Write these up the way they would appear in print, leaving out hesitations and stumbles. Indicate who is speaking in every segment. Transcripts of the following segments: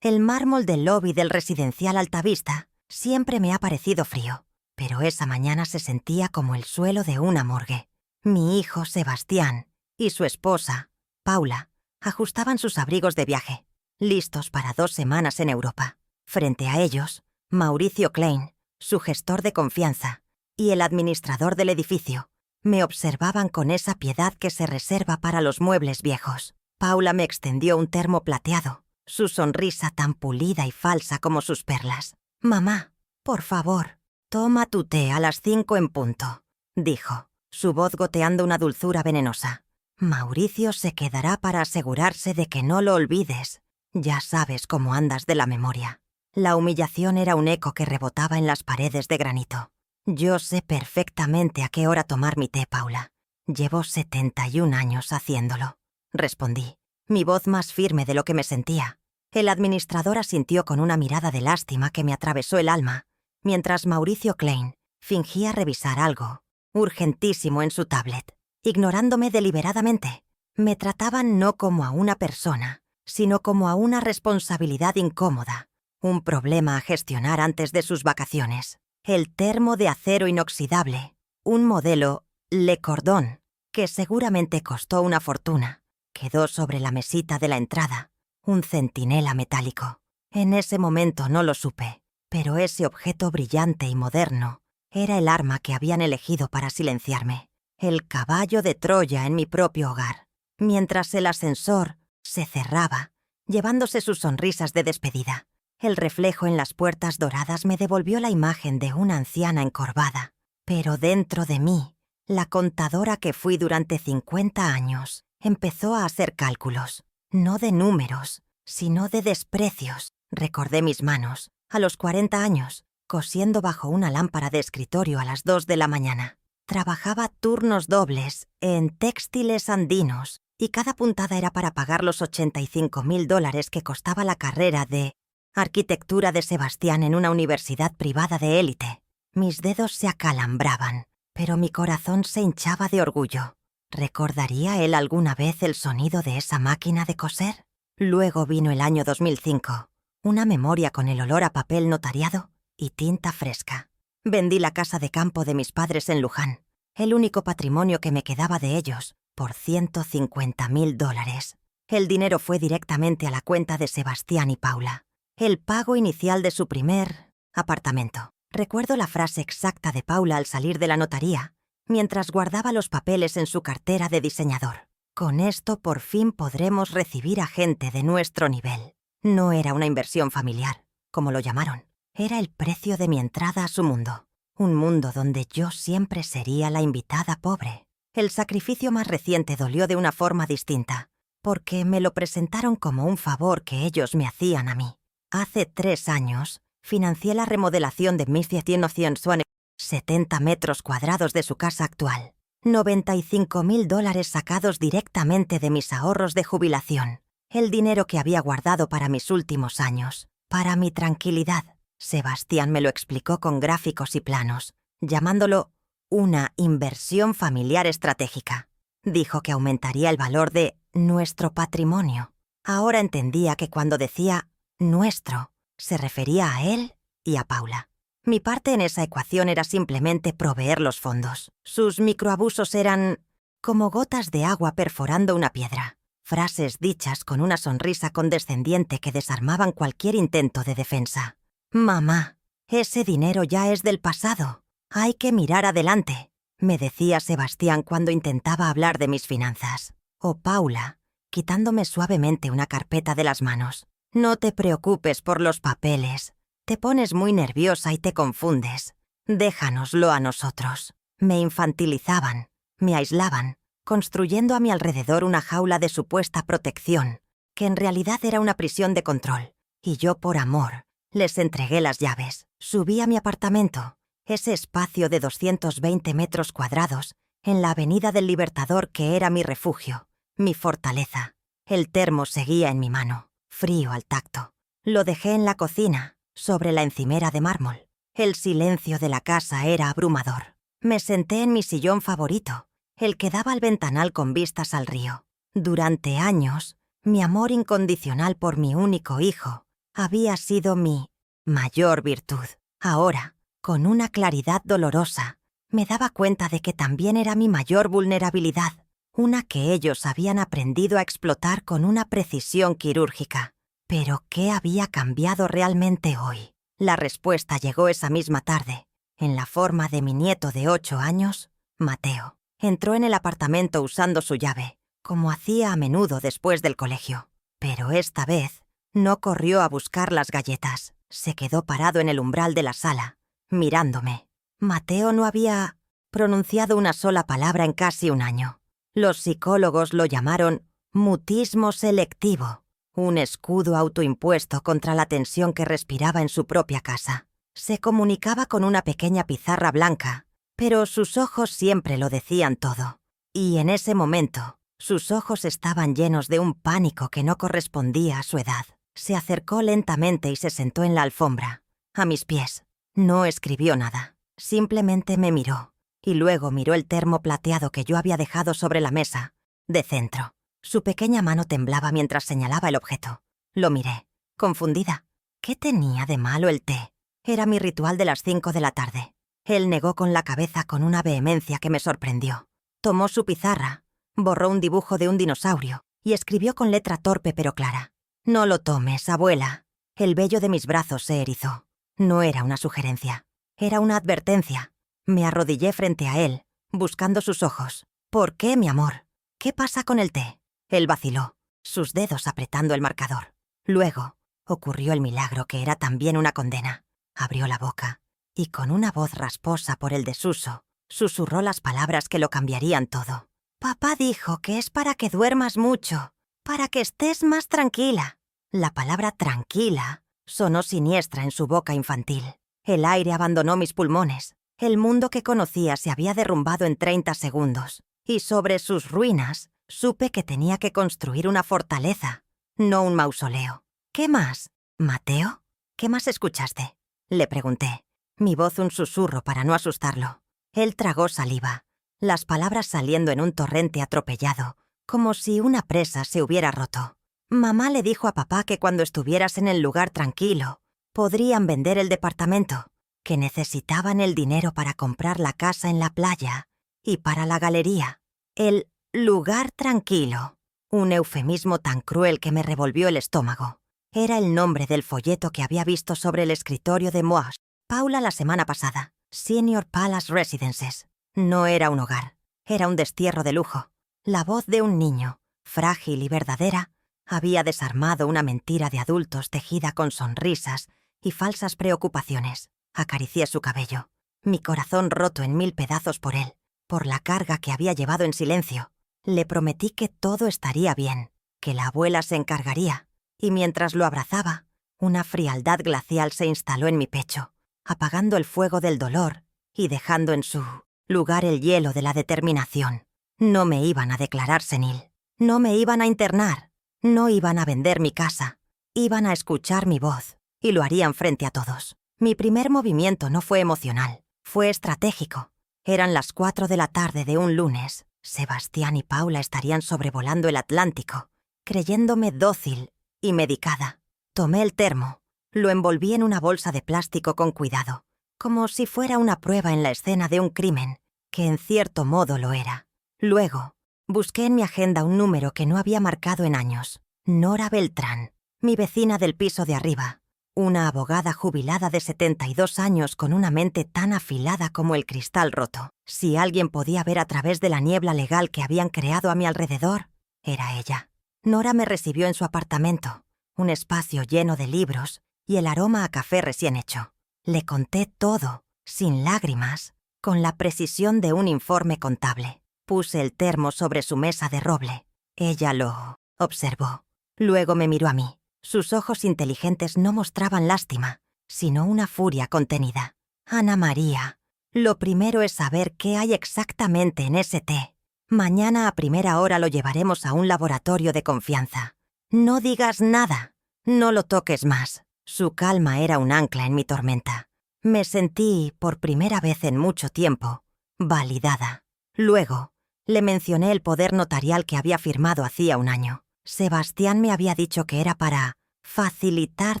Speaker 1: El mármol del lobby del residencial Altavista siempre me ha parecido frío, pero esa mañana se sentía como el suelo de una morgue. Mi hijo Sebastián y su esposa, Paula, ajustaban sus abrigos de viaje, listos para 2 semanas en Europa. Frente a ellos, Mauricio Klein, su gestor de confianza, y el administrador del edificio, me observaban con esa piedad que se reserva para los muebles viejos. Paula me extendió un termo plateado, su sonrisa tan pulida y falsa como sus perlas. «Mamá, por favor, toma tu té a las 5 en punto», dijo, su voz goteando una dulzura venenosa. «Mauricio se quedará para asegurarse de que no lo olvides. Ya sabes cómo andas de la memoria». La humillación era un eco que rebotaba en las paredes de granito. «Yo sé perfectamente a qué hora tomar mi té, Paula. Llevo 71 años haciéndolo», respondí, mi voz más firme de lo que me sentía. El administrador asintió con una mirada de lástima que me atravesó el alma, mientras Mauricio Klein fingía revisar algo urgentísimo en su tablet, ignorándome deliberadamente. Me trataban no como a una persona, sino como a una responsabilidad incómoda, un problema a gestionar antes de sus vacaciones. El termo de acero inoxidable, un modelo Le Cordon, que seguramente costó una fortuna, quedó sobre la mesita de la entrada, un centinela metálico. En ese momento no lo supe, pero ese objeto brillante y moderno era el arma que habían elegido para silenciarme, el caballo de Troya en mi propio hogar, mientras el ascensor se cerraba, llevándose sus sonrisas de despedida. El reflejo en las puertas doradas me devolvió la imagen de una anciana encorvada, pero dentro de mí, la contadora que fui durante 50 años empezó a hacer cálculos, no de números, sino de desprecios. Recordé mis manos, a los 40 años, cosiendo bajo una lámpara de escritorio a las 2 de la mañana. Trabajaba turnos dobles en Textiles Andinos y cada puntada era para pagar los $85.000 que costaba la carrera de arquitectura de Sebastián en una universidad privada de élite. Mis dedos se acalambraban, pero mi corazón se hinchaba de orgullo. ¿Recordaría él alguna vez el sonido de esa máquina de coser? Luego vino el año 2005, una memoria con el olor a papel notariado y tinta fresca. Vendí la casa de campo de mis padres en Luján, el único patrimonio que me quedaba de ellos, por $150.000. El dinero fue directamente a la cuenta de Sebastián y Paula. El pago inicial de su primer apartamento. Recuerdo la frase exacta de Paula al salir de la notaría, mientras guardaba los papeles en su cartera de diseñador. «Con esto por fin podremos recibir a gente de nuestro nivel». No era una inversión familiar, como lo llamaron. Era el precio de mi entrada a su mundo. Un mundo donde yo siempre sería la invitada pobre. El sacrificio más reciente dolió de una forma distinta, porque me lo presentaron como un favor que ellos me hacían a mí. Hace 3 años, financié la remodelación de $1,700 70 metros cuadrados de su casa actual. $95.000 sacados directamente de mis ahorros de jubilación. El dinero que había guardado para mis últimos años, para mi tranquilidad. Sebastián me lo explicó con gráficos y planos, llamándolo una inversión familiar estratégica. Dijo que aumentaría el valor de nuestro patrimonio. Ahora entendía que cuando decía nuestro, se refería a él y a Paula. Mi parte en esa ecuación era simplemente proveer los fondos. Sus microabusos eran como gotas de agua perforando una piedra. Frases dichas con una sonrisa condescendiente que desarmaban cualquier intento de defensa. «Mamá, ese dinero ya es del pasado. Hay que mirar adelante», me decía Sebastián cuando intentaba hablar de mis finanzas. O Paula, quitándome suavemente una carpeta de las manos. «No te preocupes por los papeles. Te pones muy nerviosa y te confundes. Déjanoslo a nosotros». Me infantilizaban, me aislaban, construyendo a mi alrededor una jaula de supuesta protección, que en realidad era una prisión de control. Y yo, por amor, les entregué las llaves. Subí a mi apartamento, ese espacio de 220 metros cuadrados, en la Avenida del Libertador que era mi refugio, mi fortaleza. El termo seguía en mi mano, frío al tacto. Lo dejé en la cocina, sobre la encimera de mármol. El silencio de la casa era abrumador. Me senté en mi sillón favorito, el que daba al ventanal con vistas al río. Durante años, mi amor incondicional por mi único hijo había sido mi mayor virtud. Ahora, con una claridad dolorosa, me daba cuenta de que también era mi mayor vulnerabilidad, una que ellos habían aprendido a explotar con una precisión quirúrgica. Pero ¿qué había cambiado realmente hoy? La respuesta llegó esa misma tarde, en la forma de mi nieto de 8 años, Mateo. Entró en el apartamento usando su llave, como hacía a menudo después del colegio. Pero esta vez no corrió a buscar las galletas. Se quedó parado en el umbral de la sala, mirándome. Mateo no había pronunciado una sola palabra en casi un año. Los psicólogos lo llamaron mutismo selectivo, un escudo autoimpuesto contra la tensión que respiraba en su propia casa. Se comunicaba con una pequeña pizarra blanca, pero sus ojos siempre lo decían todo. Y en ese momento, sus ojos estaban llenos de un pánico que no correspondía a su edad. Se acercó lentamente y se sentó en la alfombra, a mis pies. No escribió nada, simplemente me miró, y luego miró el termo plateado que yo había dejado sobre la mesa, de centro. Su pequeña mano temblaba mientras señalaba el objeto. Lo miré, confundida. ¿Qué tenía de malo el té? Era mi ritual de las 5 de la tarde. Él negó con la cabeza con una vehemencia que me sorprendió. Tomó su pizarra, borró un dibujo de un dinosaurio y escribió con letra torpe pero clara. «No lo tomes, abuela». El vello de mis brazos se erizó. No era una sugerencia, era una advertencia. Me arrodillé frente a él, buscando sus ojos. «¿Por qué, mi amor? ¿Qué pasa con el té?» Él vaciló, sus dedos apretando el marcador. Luego, ocurrió el milagro que era también una condena. Abrió la boca y con una voz rasposa por el desuso, susurró las palabras que lo cambiarían todo. «Papá dijo que es para que duermas mucho, para que estés más tranquila». La palabra tranquila sonó siniestra en su boca infantil. El aire abandonó mis pulmones. El mundo que conocía se había derrumbado en 30 segundos. Y sobre sus ruinas supe que tenía que construir una fortaleza, no un mausoleo. «¿Qué más, Mateo? ¿Qué más escuchaste?», le pregunté, mi voz un susurro para no asustarlo. Él tragó saliva, las palabras saliendo en un torrente atropellado, como si una presa se hubiera roto. «Mamá le dijo a papá que cuando estuvieras en el lugar tranquilo, podrían vender el departamento, que necesitaban el dinero para comprar la casa en la playa y para la galería». El lugar tranquilo, un eufemismo tan cruel que me revolvió el estómago. Era el nombre del folleto que había visto sobre el escritorio de Moash, Paula la semana pasada. Senior Palace Residences. No era un hogar, era un destierro de lujo. La voz de un niño, frágil y verdadera, había desarmado una mentira de adultos tejida con sonrisas y falsas preocupaciones. Acaricié su cabello, mi corazón roto en 1000 pedazos por él, por la carga que había llevado en silencio. Le prometí que todo estaría bien, que la abuela se encargaría, y mientras lo abrazaba, una frialdad glacial se instaló en mi pecho, apagando el fuego del dolor y dejando en su lugar el hielo de la determinación. No me iban a declarar senil, no me iban a internar, no iban a vender mi casa, iban a escuchar mi voz, y lo harían frente a todos. Mi primer movimiento no fue emocional, fue estratégico. Eran las 4 de la tarde de un lunes. Sebastián y Paula estarían sobrevolando el Atlántico, creyéndome dócil y medicada. Tomé el termo, lo envolví en una bolsa de plástico con cuidado, como si fuera una prueba en la escena de un crimen, que en cierto modo lo era. Luego, busqué en mi agenda un número que no había marcado en años. Nora Beltrán, mi vecina del piso de arriba. Una abogada jubilada de 72 años con una mente tan afilada como el cristal roto. Si alguien podía ver a través de la niebla legal que habían creado a mi alrededor, era ella. Nora me recibió en su apartamento, un espacio lleno de libros y el aroma a café recién hecho. Le conté todo, sin lágrimas, con la precisión de un informe contable. Puse el termo sobre su mesa de roble. Ella lo observó. Luego me miró a mí. Sus ojos inteligentes no mostraban lástima, sino una furia contenida. «Ana María, lo primero es saber qué hay exactamente en ese té. Mañana a primera hora lo llevaremos a un laboratorio de confianza. No digas nada, no lo toques más». Su calma era un ancla en mi tormenta. Me sentí, por primera vez en mucho tiempo, validada. Luego, le mencioné el poder notarial que había firmado hacía un año. Sebastián me había dicho que era para facilitar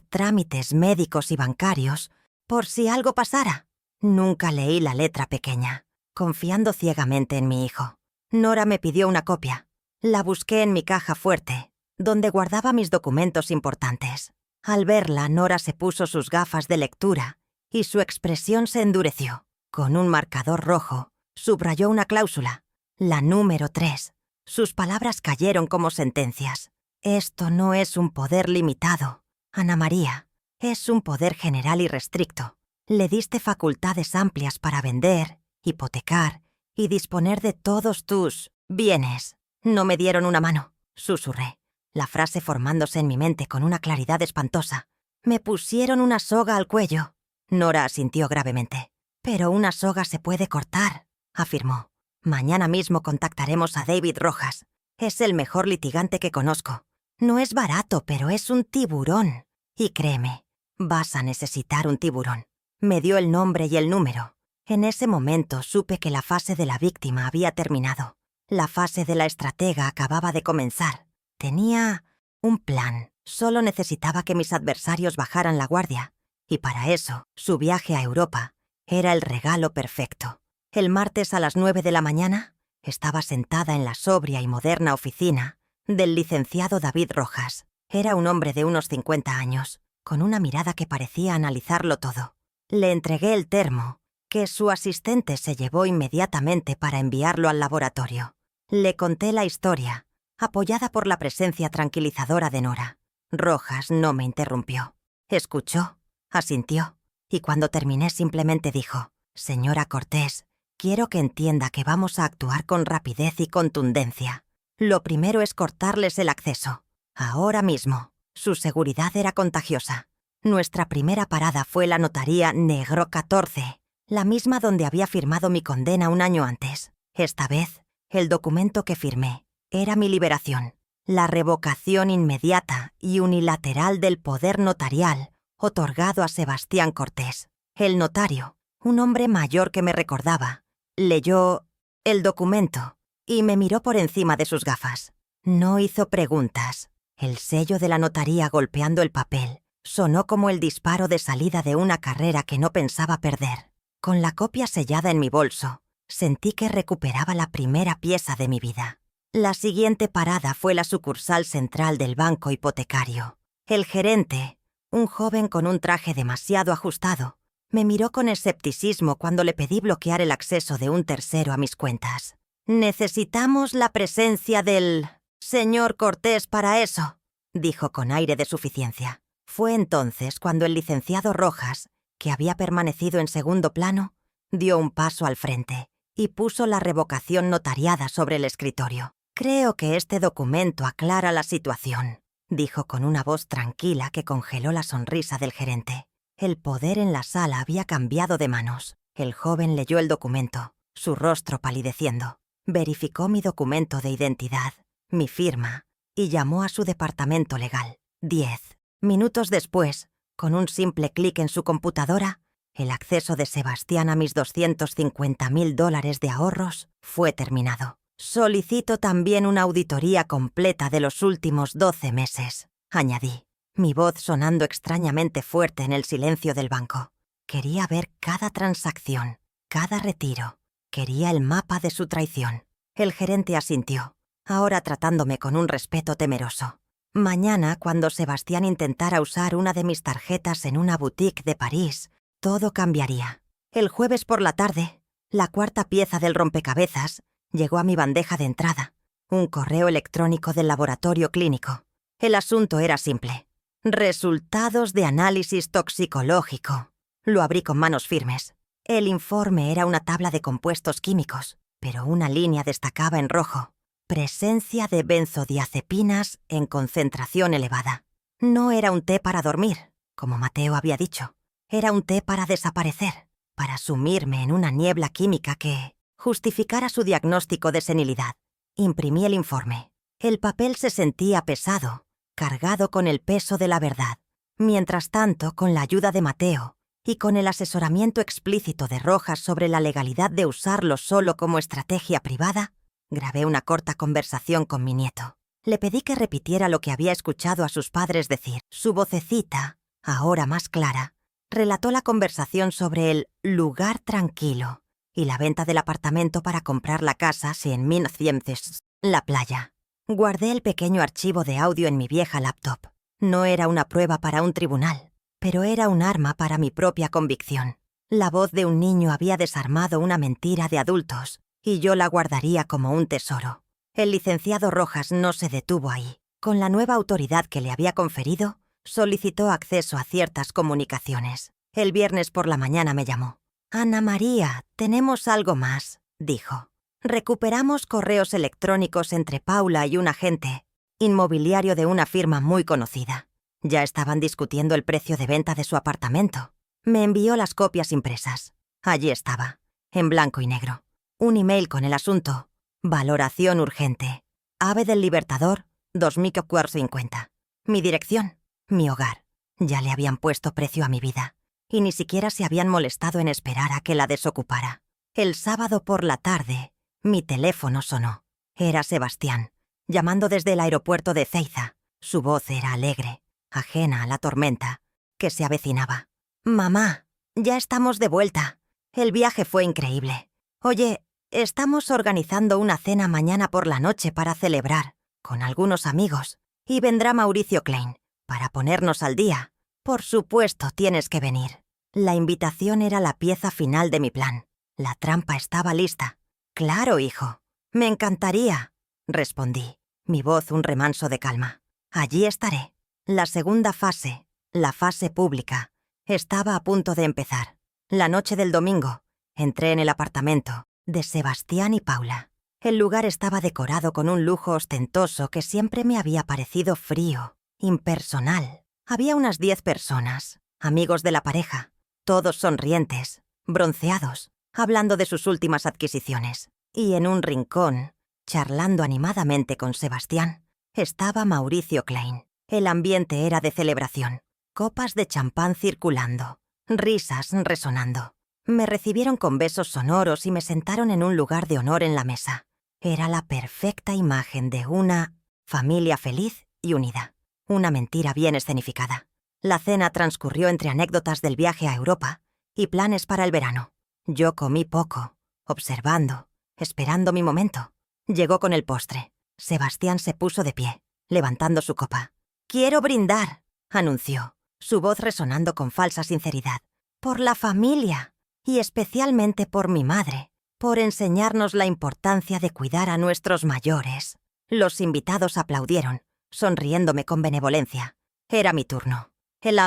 Speaker 1: trámites médicos y bancarios por si algo pasara. Nunca leí la letra pequeña, confiando ciegamente en mi hijo. Nora me pidió una copia. La busqué en mi caja fuerte, donde guardaba mis documentos importantes. Al verla, Nora se puso sus gafas de lectura y su expresión se endureció. Con un marcador rojo, subrayó una cláusula, la número 3. Sus palabras cayeron como sentencias. Esto no es un poder limitado, Ana María. Es un poder general y restricto. Le diste facultades amplias para vender, hipotecar y disponer de todos tus bienes. No me dieron una mano, susurré, la frase formándose en mi mente con una claridad espantosa. Me pusieron una soga al cuello. Nora asintió gravemente. Pero una soga se puede cortar, afirmó. Mañana mismo contactaremos a David Rojas. Es el mejor litigante que conozco. No es barato, pero es un tiburón. Y créeme, vas a necesitar un tiburón. Me dio el nombre y el número. En ese momento supe que la fase de la víctima había terminado. La fase de la estratega acababa de comenzar. Tenía un plan. Solo necesitaba que mis adversarios bajaran la guardia. Y para eso, su viaje a Europa era el regalo perfecto. El martes a las 9 de la mañana, estaba sentada en la sobria y moderna oficina del licenciado David Rojas. Era un hombre de unos 50 años, con una mirada que parecía analizarlo todo. Le entregué el termo, que su asistente se llevó inmediatamente para enviarlo al laboratorio. Le conté la historia, apoyada por la presencia tranquilizadora de Nora. Rojas no me interrumpió. Escuchó, asintió, y cuando terminé simplemente dijo: «Señora Cortés, quiero que entienda que vamos a actuar con rapidez y contundencia. Lo primero es cortarles el acceso. Ahora mismo. Su seguridad era contagiosa. Nuestra primera parada fue la notaría Negro 14, la misma donde había firmado mi condena un año antes. Esta vez, el documento que firmé era mi liberación, la revocación inmediata y unilateral del poder notarial otorgado a Sebastián Cortés. El notario, un hombre mayor que me recordaba, leyó el documento y me miró por encima de sus gafas. No hizo preguntas. El sello de la notaría golpeando el papel sonó como el disparo de salida de una carrera que no pensaba perder. Con la copia sellada en mi bolso, sentí que recuperaba la primera pieza de mi vida. La siguiente parada fue la sucursal central del banco hipotecario. El gerente, un joven con un traje demasiado ajustado, me miró con escepticismo cuando le pedí bloquear el acceso de un tercero a mis cuentas. «Necesitamos la presencia del señor Cortés para eso», dijo con aire de suficiencia. Fue entonces cuando el licenciado Rojas, que había permanecido en segundo plano, dio un paso al frente y puso la revocación notariada sobre el escritorio. «Creo que este documento aclara la situación», dijo con una voz tranquila que congeló la sonrisa del gerente. El poder en la sala había cambiado de manos. El joven leyó el documento, su rostro palideciendo. Verificó mi documento de identidad, mi firma, y llamó a su departamento legal. 10 minutos después, con un simple clic en su computadora, el acceso de Sebastián a mis $250.000 de ahorros fue terminado. «Solicito también una auditoría completa de los últimos 12 meses», añadí, mi voz sonando extrañamente fuerte en el silencio del banco. Quería ver cada transacción, cada retiro. Quería el mapa de su traición. El gerente asintió, ahora tratándome con un respeto temeroso. Mañana, cuando Sebastián intentara usar una de mis tarjetas en una boutique de París, todo cambiaría. El jueves por la tarde, la cuarta pieza del rompecabezas llegó a mi bandeja de entrada, un correo electrónico del laboratorio clínico. El asunto era simple. Resultados de análisis toxicológico. Lo abrí con manos firmes. El informe era una tabla de compuestos químicos, pero una línea destacaba en rojo: presencia de benzodiazepinas en concentración elevada. No era un té para dormir, como Mateo había dicho. Era un té para desaparecer, para sumirme en una niebla química que justificara su diagnóstico de senilidad. Imprimí el informe. El papel se sentía pesado, cargado con el peso de la verdad. Mientras tanto, con la ayuda de Mateo y con el asesoramiento explícito de Rojas sobre la legalidad de usarlo solo como estrategia privada, grabé una corta conversación con mi nieto. Le pedí que repitiera lo que había escuchado a sus padres decir. Su vocecita, ahora más clara, relató la conversación sobre el lugar tranquilo y la venta del apartamento para comprar la casa en 1900, la playa. Guardé el pequeño archivo de audio en mi vieja laptop. No era una prueba para un tribunal, pero era un arma para mi propia convicción. La voz de un niño había desarmado una mentira de adultos, y yo la guardaría como un tesoro. El licenciado Rojas no se detuvo ahí. Con la nueva autoridad que le había conferido, solicitó acceso a ciertas comunicaciones. El viernes por la mañana me llamó. «Ana María, tenemos algo más», dijo. «Recuperamos correos electrónicos entre Paula y un agente inmobiliario de una firma muy conocida. Ya estaban discutiendo el precio de venta de su apartamento. Me envió las copias impresas. Allí estaba, en blanco y negro. Un email con el asunto. Valoración urgente. Ave del Libertador, 2450. Mi dirección, mi hogar. Ya le habían puesto precio a mi vida. Y ni siquiera se habían molestado en esperar a que la desocupara. El sábado por la tarde, mi teléfono sonó. Era Sebastián, llamando desde el aeropuerto de Ezeiza. Su voz era alegre, ajena a la tormenta que se avecinaba. «Mamá, ya estamos de vuelta. El viaje fue increíble. Oye, estamos organizando una cena mañana por la noche para celebrar, con algunos amigos, y vendrá Mauricio Klein, para ponernos al día. Por supuesto, tienes que venir». La invitación era la pieza final de mi plan. La trampa estaba lista. «Claro, hijo. Me encantaría», respondí, mi voz un remanso de calma. «Allí estaré». La segunda fase, la fase pública, estaba a punto de empezar. La noche del domingo, entré en el apartamento de Sebastián y Paula. El lugar estaba decorado con un lujo ostentoso que siempre me había parecido frío, impersonal. Había unas 10 personas, amigos de la pareja, todos sonrientes, bronceados, hablando de sus últimas adquisiciones. Y en un rincón, charlando animadamente con Sebastián, estaba Mauricio Klein. El ambiente era de celebración. Copas de champán circulando, risas resonando. Me recibieron con besos sonoros y me sentaron en un lugar de honor en la mesa. Era la perfecta imagen de una familia feliz y unida. Una mentira bien escenificada. La cena transcurrió entre anécdotas del viaje a Europa y planes para el verano. Yo comí poco, observando, esperando mi momento. Llegó con el postre. Sebastián se puso de pie, levantando su copa. «Quiero brindar», anunció, su voz resonando con falsa sinceridad. «Por la familia, y especialmente por mi madre, por enseñarnos la importancia de cuidar a nuestros mayores». Los invitados aplaudieron, sonriéndome con benevolencia. Era mi turno. El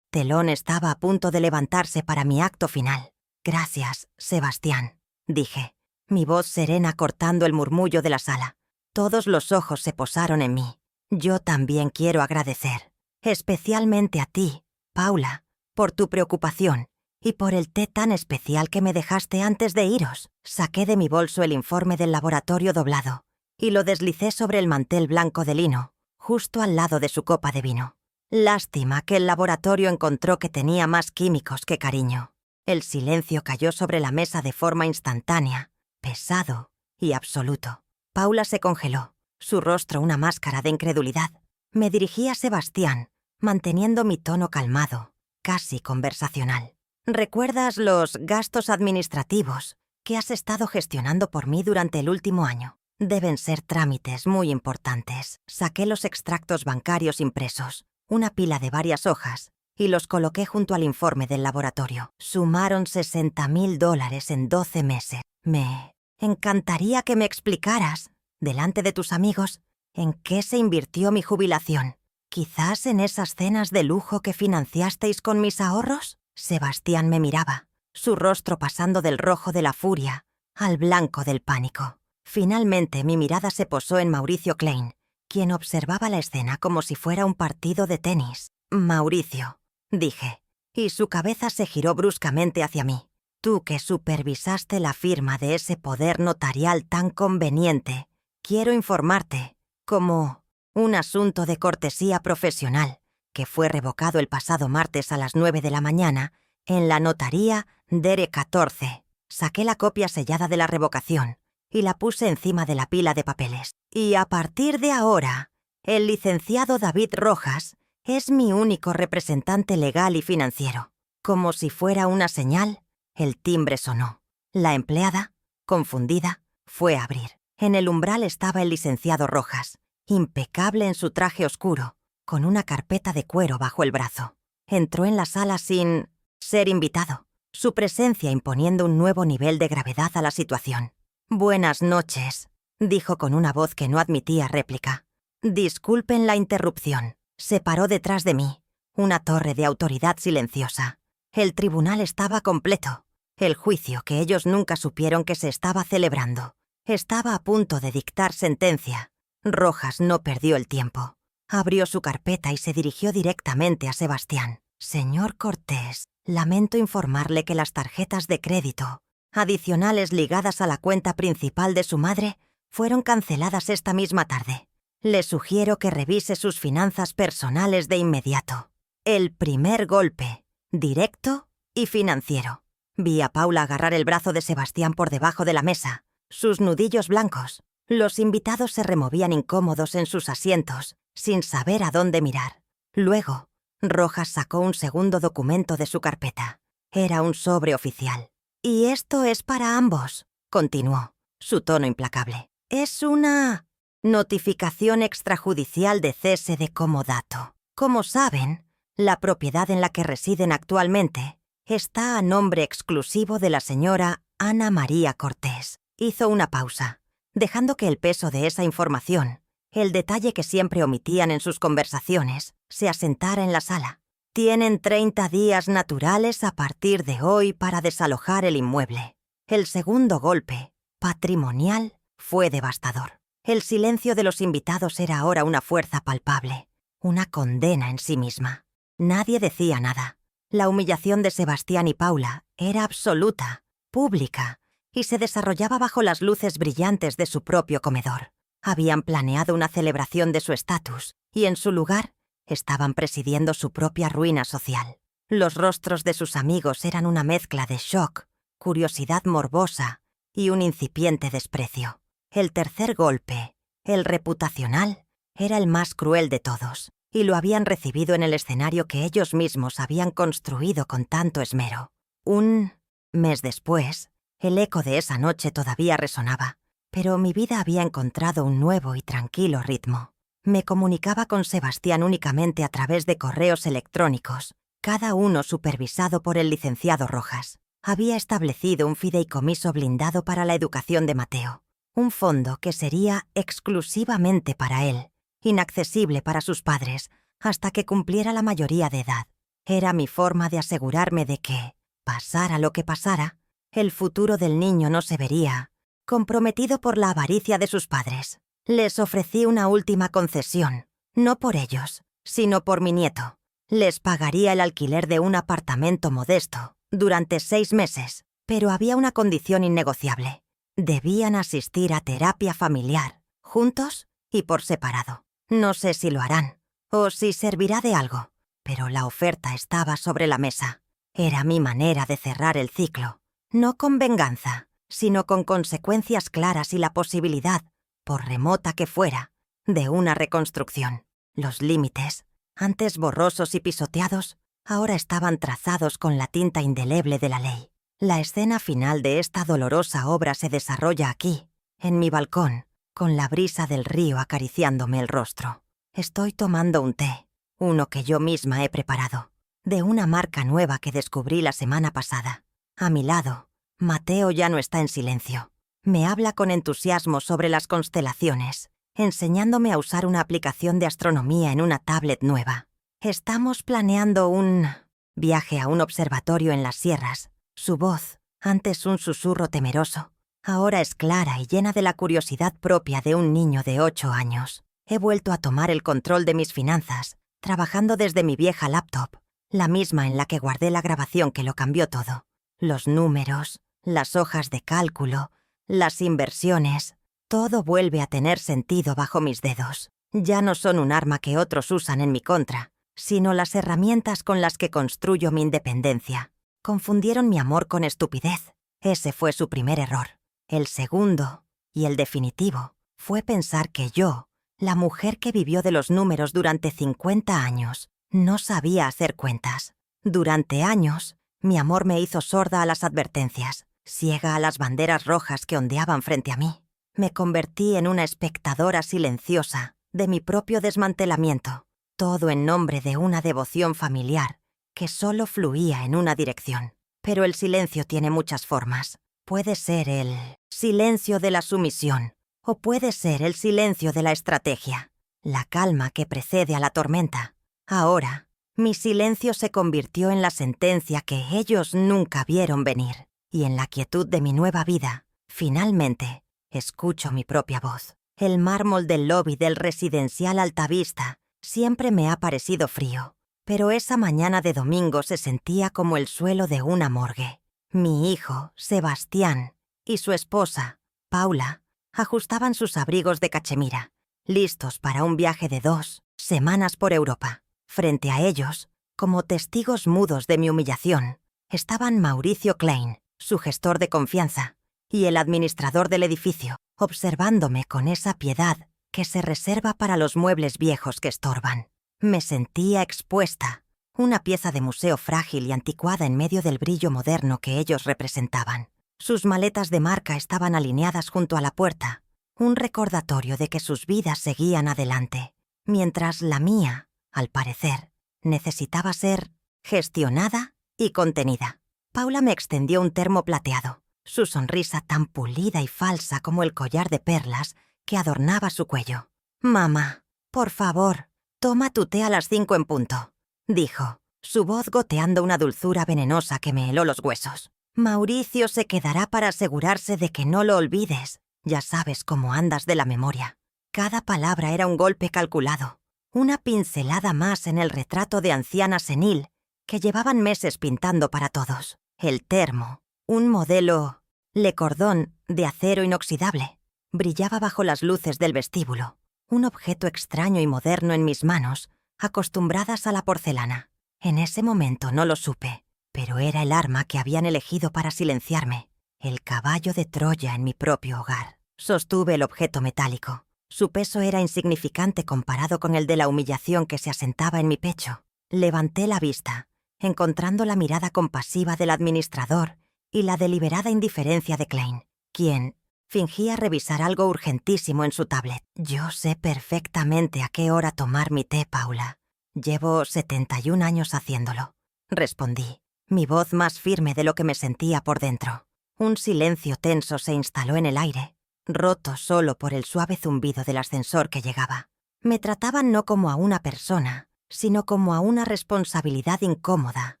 Speaker 1: telón estaba a punto de levantarse para mi acto final. «Gracias, Sebastián», dije, mi voz serena cortando el murmullo de la sala. Todos los ojos se posaron en mí. «Yo también quiero agradecer, especialmente a ti, Paula, por tu preocupación y por el té tan especial que me dejaste antes de iros». Saqué de mi bolso el informe del laboratorio doblado y lo deslicé sobre el mantel blanco de lino, justo al lado de su copa de vino. Lástima que el laboratorio encontró que tenía más químicos que cariño. El silencio cayó sobre la mesa de forma instantánea, pesado y absoluto. Paula se congeló, su rostro una máscara de incredulidad. Me dirigí a Sebastián, manteniendo mi tono calmado, casi conversacional. «¿Recuerdas los gastos administrativos que has estado gestionando por mí durante el último año? Deben ser trámites muy importantes». Saqué los extractos bancarios impresos, una pila de varias hojas, y los coloqué junto al informe del laboratorio. Sumaron $60,000 en 12 meses. «Me encantaría que me explicaras, delante de tus amigos, en qué se invirtió mi jubilación. ¿Quizás en esas cenas de lujo que financiasteis con mis ahorros?» Sebastián me miraba, su rostro pasando del rojo de la furia al blanco del pánico. Finalmente mi mirada se posó en Mauricio Klein, quien observaba la escena como si fuera un partido de tenis. «Mauricio», dije, y su cabeza se giró bruscamente hacia mí. «Tú que supervisaste la firma de ese poder notarial tan conveniente, quiero informarte, como un asunto de cortesía profesional, que fue revocado el pasado martes a las 9 de la mañana en la notaría Dere 14. Saqué la copia sellada de la revocación y la puse encima de la pila de papeles. Y a partir de ahora, el licenciado David Rojas es mi único representante legal y financiero. Como si fuera una señal, el timbre sonó. La empleada, confundida, fue a abrir. En el umbral estaba el licenciado Rojas, impecable en su traje oscuro, con una carpeta de cuero bajo el brazo. Entró en la sala sin ser invitado, su presencia imponiendo un nuevo nivel de gravedad a la situación. «Buenas noches», dijo con una voz que no admitía réplica. «Disculpen la interrupción». Se paró detrás de mí, una torre de autoridad silenciosa. El tribunal estaba completo. El juicio que ellos nunca supieron que se estaba celebrando. Estaba a punto de dictar sentencia. Rojas no perdió el tiempo. Abrió su carpeta y se dirigió directamente a Sebastián. «Señor Cortés, lamento informarle que las tarjetas de crédito adicionales ligadas a la cuenta principal de su madre fueron canceladas esta misma tarde. Le sugiero que revise sus finanzas personales de inmediato. El primer golpe, directo y financiero». Vi a Paula agarrar el brazo de Sebastián por debajo de la mesa, sus nudillos blancos. Los invitados se removían incómodos en sus asientos, sin saber a dónde mirar. Luego, Rojas sacó un segundo documento de su carpeta. Era un sobre oficial. «Y esto es para ambos», continuó, su tono implacable. «Es una notificación extrajudicial de cese de comodato. Como saben, la propiedad en la que residen actualmente está a nombre exclusivo de la señora Ana María Cortés». Hizo una pausa, dejando que el peso de esa información, el detalle que siempre omitían en sus conversaciones, se asentara en la sala. «Tienen 30 días naturales a partir de hoy para desalojar el inmueble». El segundo golpe, patrimonial, fue devastador. El silencio de los invitados era ahora una fuerza palpable, una condena en sí misma. Nadie decía nada. La humillación de Sebastián y Paula era absoluta, pública, y se desarrollaba bajo las luces brillantes de su propio comedor. Habían planeado una celebración de su estatus, y en su lugar estaban presidiendo su propia ruina social. Los rostros de sus amigos eran una mezcla de shock, curiosidad morbosa y un incipiente desprecio. El tercer golpe, el reputacional, era el más cruel de todos, y lo habían recibido en el escenario que ellos mismos habían construido con tanto esmero. Un mes después, el eco de esa noche todavía resonaba, pero mi vida había encontrado un nuevo y tranquilo ritmo. Me comunicaba con Sebastián únicamente a través de correos electrónicos, cada uno supervisado por el licenciado Rojas. Había establecido un fideicomiso blindado para la educación de Mateo, un fondo que sería exclusivamente para él, inaccesible para sus padres, hasta que cumpliera la mayoría de edad. Era mi forma de asegurarme de que, pasara lo que pasara, el futuro del niño no se vería comprometido por la avaricia de sus padres. Les ofrecí una última concesión, no por ellos, sino por mi nieto. Les pagaría el alquiler de un apartamento modesto durante 6 meses, pero había una condición innegociable. Debían asistir a terapia familiar, juntos y por separado. No sé si lo harán, o si servirá de algo, pero la oferta estaba sobre la mesa. Era mi manera de cerrar el ciclo, no con venganza, sino con consecuencias claras y la posibilidad, por remota que fuera, de una reconstrucción. Los límites, antes borrosos y pisoteados, ahora estaban trazados con la tinta indeleble de la ley. La escena final de esta dolorosa obra se desarrolla aquí, en mi balcón, con la brisa del río acariciándome el rostro. Estoy tomando un té, uno que yo misma he preparado, de una marca nueva que descubrí la semana pasada. A mi lado, Mateo ya no está en silencio. Me habla con entusiasmo sobre las constelaciones, enseñándome a usar una aplicación de astronomía en una tablet nueva. Estamos planeando un viaje a un observatorio en las sierras. Su voz, antes un susurro temeroso, ahora es clara y llena de la curiosidad propia de un niño de 8 años. He vuelto a tomar el control de mis finanzas, trabajando desde mi vieja laptop, la misma en la que guardé la grabación que lo cambió todo. Los números, las hojas de cálculo, las inversiones, todo vuelve a tener sentido bajo mis dedos. Ya no son un arma que otros usan en mi contra, sino las herramientas con las que construyo mi independencia. Confundieron mi amor con estupidez. Ese fue su primer error. El segundo, Y el definitivo fue pensar que yo, la mujer que vivió de los números durante 50 años, no sabía hacer cuentas. Durante años, mi amor me hizo sorda a las advertencias, ciega a las banderas rojas que ondeaban frente a mí. Me convertí en una espectadora silenciosa de mi propio desmantelamiento, todo en nombre de una devoción familiar que solo fluía en una dirección. Pero el silencio tiene muchas formas. Puede ser el silencio de la sumisión, o puede ser el silencio de la estrategia, la calma que precede a la tormenta. Ahora, mi silencio se convirtió en la sentencia que ellos nunca vieron venir, y en la quietud de mi nueva vida, finalmente, escucho mi propia voz. El mármol del lobby del residencial Altavista siempre me ha parecido frío, pero esa mañana de domingo se sentía como el suelo de una morgue. Mi hijo, Sebastián, y su esposa, Paula, ajustaban sus abrigos de cachemira, listos para un viaje de 2 semanas por Europa. Frente a ellos, como testigos mudos de mi humillación, estaban Mauricio Klein, su gestor de confianza, y el administrador del edificio, observándome con esa piedad que se reserva para los muebles viejos que estorban. Me sentía expuesta, una pieza de museo frágil y anticuada en medio del brillo moderno que ellos representaban. Sus maletas de marca estaban alineadas junto a la puerta, un recordatorio de que sus vidas seguían adelante, mientras la mía, al parecer, necesitaba ser gestionada y contenida. Paula me extendió un termo plateado, su sonrisa tan pulida y falsa como el collar de perlas que adornaba su cuello. «Mamá, por favor, toma tu té a las 5 en punto», dijo, su voz goteando una dulzura venenosa que me heló los huesos. «Mauricio se quedará para asegurarse de que no lo olvides. Ya sabes cómo andas de la memoria». Cada palabra era un golpe calculado, una pincelada más en el retrato de anciana senil que llevaban meses pintando para todos. El termo, un modelo Le Cordon de acero inoxidable, brillaba bajo las luces del vestíbulo, un objeto extraño y moderno en mis manos, acostumbradas a la porcelana. En ese momento no lo supe, pero era el arma que habían elegido para silenciarme, el caballo de Troya en mi propio hogar. Sostuve el objeto metálico. Su peso era insignificante comparado con el de la humillación que se asentaba en mi pecho. Levanté la vista, encontrando la mirada compasiva del administrador y la deliberada indiferencia de Klein, quien fingía revisar algo urgentísimo en su tablet. «Yo sé perfectamente a qué hora tomar mi té, Paula. Llevo 71 años haciéndolo», respondí, mi voz más firme de lo que me sentía por dentro. Un silencio tenso se instaló en el aire, roto solo por el suave zumbido del ascensor que llegaba. Me trataban no como a una persona, sino como a una responsabilidad incómoda,